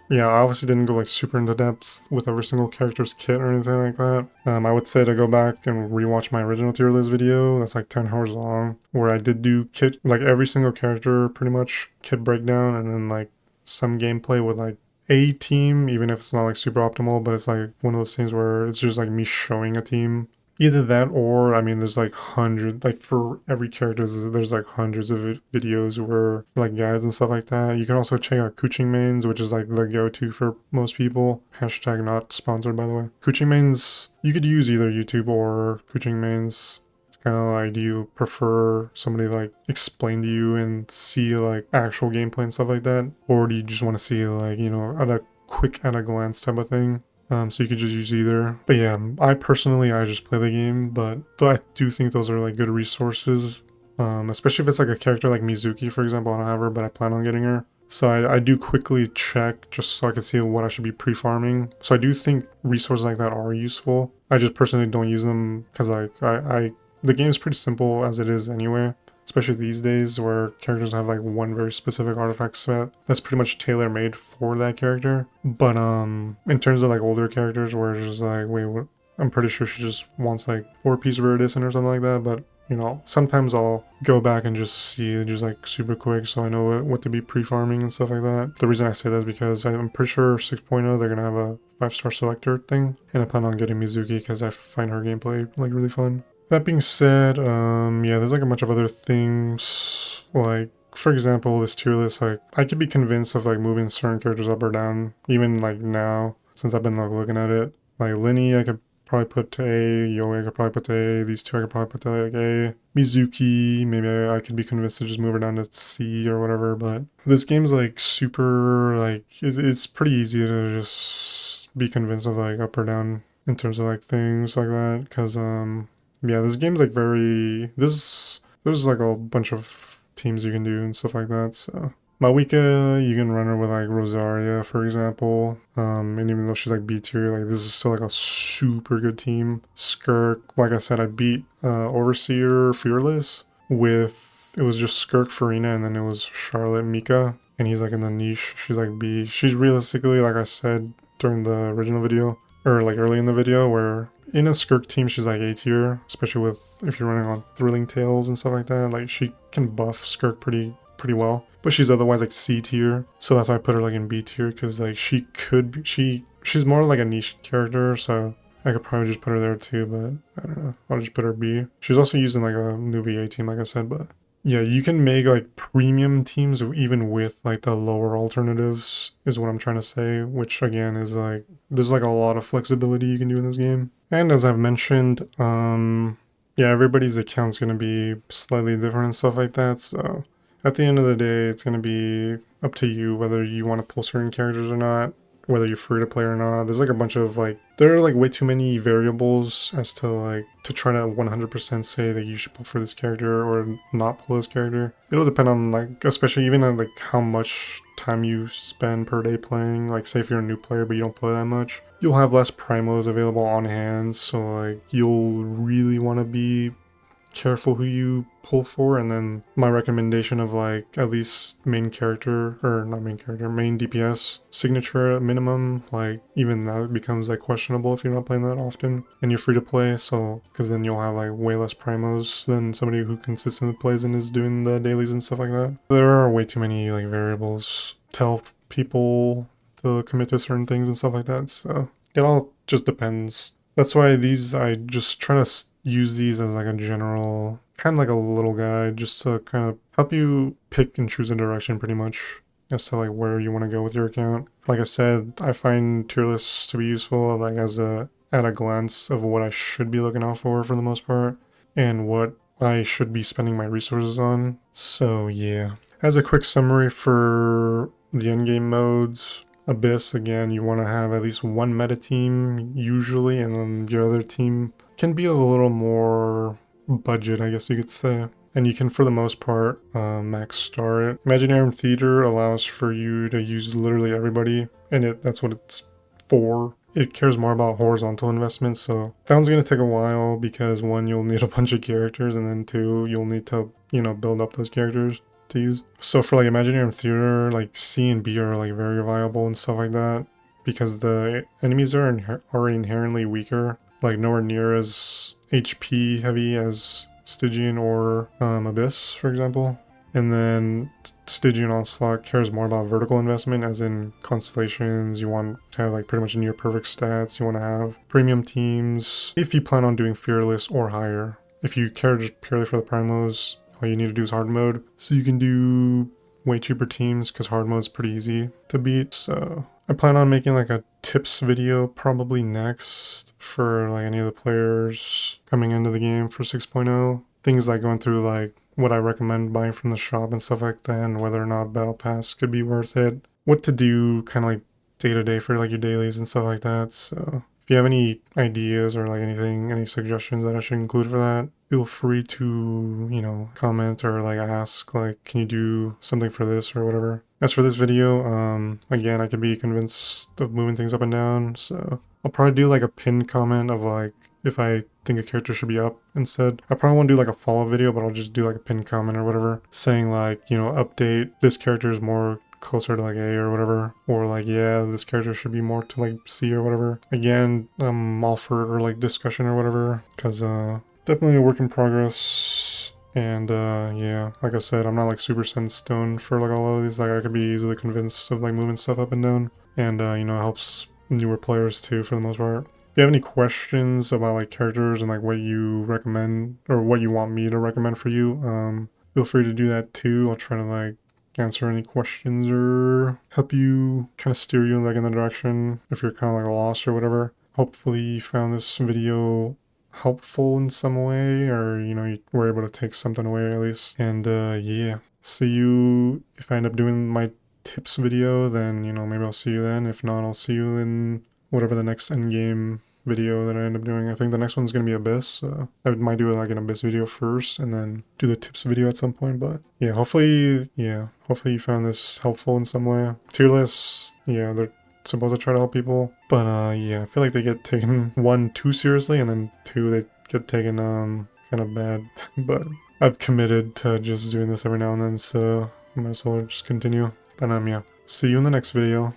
yeah, I obviously didn't go like super into depth with every single character's kit or anything like that. I would say to go back and rewatch my original tier list video that's like 10 hours long, where I did do kit, like every single character pretty much kit breakdown, and then like some gameplay with like a team, even if it's not like super optimal, but it's like one of those things where it's just like me showing a team. Either that, or I mean there's like hundreds, like for every character there's like hundreds of videos where like guides and stuff like that. You can also check out Kuching Mains, which is like the go-to for most people. Hashtag not sponsored, by the way. Kuching Mains, you could use either YouTube or Kuching Mains. It's kind of like, do you prefer somebody like explain to you and see like actual gameplay and stuff like that, or do you just want to see like, you know, at a glance type of thing? So you could just use either. But yeah, I just play the game, but though I do think those are like good resources, especially if it's like a character like Mizuki, for example. I don't have her, but I plan on getting her. So I do quickly check just so I can see what I should be pre-farming. So I do think resources like that are useful. I just personally don't use them because like the game is pretty simple as it is anyway. Especially these days where characters have like one very specific artifact set that's pretty much tailor-made for that character. But in terms of like older characters where it's just like, wait, what? I'm pretty sure she just wants like 4-piece Viridescent or something like that. But you know, sometimes I'll go back and just see it just like super quick so I know what to be pre-farming and stuff like that. The reason I say that is because I'm pretty sure 6.0 they're gonna have a 5-star selector thing, and I plan on getting Mizuki because I find her gameplay like really fun. That being said, yeah, there's like a bunch of other things, like for example, this tier list, like I could be convinced of like moving certain characters up or down, even like now since I've been like looking at it. Like Linny, I could probably put to A, Youe I could probably put to A, these two I could probably put to like A. Mizuki, maybe I could be convinced to just move her down to C or whatever, but this game's like super, like, it's pretty easy to just be convinced of like up or down in terms of like things like that, because yeah, this game's like there's like a bunch of teams you can do and stuff like that, so. Malika, you can run her with like Rosaria, for example. And even though she's like B tier, like this is still like a super good team. Skirk, like I said, I beat Overseer Fearless with, it was just Skirk, Farina, and then it was Charlotte, Mika. And he's like in the niche. She's like B. She's realistically, like I said during the original video, or like early in the video, where in a Skirk team she's like A tier, especially with if you're running on Thrilling Tales and stuff like that. Like she can buff Skirk pretty well, but she's otherwise like C tier, so that's why I put her like in B tier, because like she could be, she's more like a niche character, so I could probably just put her there too, but I don't know, I'll just put her B. She's also using like a new VA team, like I said, but yeah, you can make like premium teams even with like the lower alternatives, is what I'm trying to say, which again is like, there's like a lot of flexibility you can do in this game. And as I've mentioned, yeah, everybody's account's gonna be slightly different and stuff like that, so at the end of the day, it's going to be up to you whether you want to pull certain characters or not, whether you're free to play or not. There's like a bunch of like, there are like way too many variables as to like, to try to 100% say that you should pull for this character or not pull this character. It'll depend on like, especially even on like how much time you spend per day playing. Like say if you're a new player but you don't play that much, you'll have less primos available on hand. So like you'll really want to be careful who you pull for, and then my recommendation of like at least main character, or not main character, main DPS signature at minimum, like even that becomes like questionable if you're not playing that often and you're free to play, so because then you'll have like way less primos than somebody who consistently plays and is doing the dailies and stuff like that. There are way too many like variables to help people to commit to certain things and stuff like that, so it all just depends. That's why these, I just try to use these as like a general, kind of like a little guide, just to kind of help you pick and choose a direction pretty much as to like where you want to go with your account. Like I said, I find tier lists to be useful like as a, at a glance of what I should be looking out for the most part, and what I should be spending my resources on. So yeah, as a quick summary for the endgame modes, Abyss, again, you want to have at least one meta team usually, and then your other team can be a little more budget, I guess you could say. And you can, for the most part, max star it. Imaginarium Theater allows for you to use literally everybody, and that's what it's for. It cares more about horizontal investments, so that one's going to take a while because one, you'll need a bunch of characters, and then two, you'll need to, you know, build up those characters to use. So for like Imaginarium Theater, like C and B are like very viable and stuff like that, because the enemies are inherently weaker, like nowhere near as HP heavy as Stygian or Abyss, for example. And then Stygian Onslaught cares more about vertical investment, as in constellations. You want to have like pretty much near perfect stats. You want to have premium teams if you plan on doing Fearless or higher. If you care just purely for the primos, all you need to do is hard mode. So you can do way cheaper teams because hard mode is pretty easy to beat. So I plan on making like a tips video probably next for like any of the players coming into the game for 6.0. Things like going through like what I recommend buying from the shop and stuff like that, and whether or not Battle Pass could be worth it. What to do kind of like day to day for like your dailies and stuff like that. So if you have any ideas or like anything, any suggestions that I should include for that, feel free to, you know, comment or like ask, like, can you do something for this or whatever. As for this video, again, I can be convinced of moving things up and down, so I'll probably do like a pinned comment of like, if I think a character should be up instead. I probably won't do like a follow video, but I'll just do like a pinned comment or whatever, saying like, you know, update, this character is more closer to like A or whatever, or like, yeah, this character should be more to like C or whatever. Again, I'm all for like discussion or whatever, because definitely a work in progress. And yeah, like I said, I'm not like super set in stone for like a lot of these. Like I could be easily convinced of like moving stuff up and down, and you know, it helps newer players too, for the most part. If you have any questions about like characters and like what you recommend or what you want me to recommend for you, feel free to do that too. I'll try to like answer any questions or help you kind of steer you like in the direction if you're kind of like lost or whatever. Hopefully you found this video helpful in some way, or you know, you were able to take something away at least. And yeah, see you if I end up doing my tips video, then you know, maybe I'll see you then. If not, I'll see you in whatever the next endgame video that I end up doing. I think the next one's gonna be Abyss. I might do like an Abyss video first and then do the tips video at some point. But yeah, hopefully you found this helpful in some way. Tier lists, yeah, they're supposed to try to help people, but yeah, I feel like they get taken one too seriously, and then two they get taken kind of bad. But I've committed to just doing this every now and then, so I might as well just continue. But yeah, see you in the next video.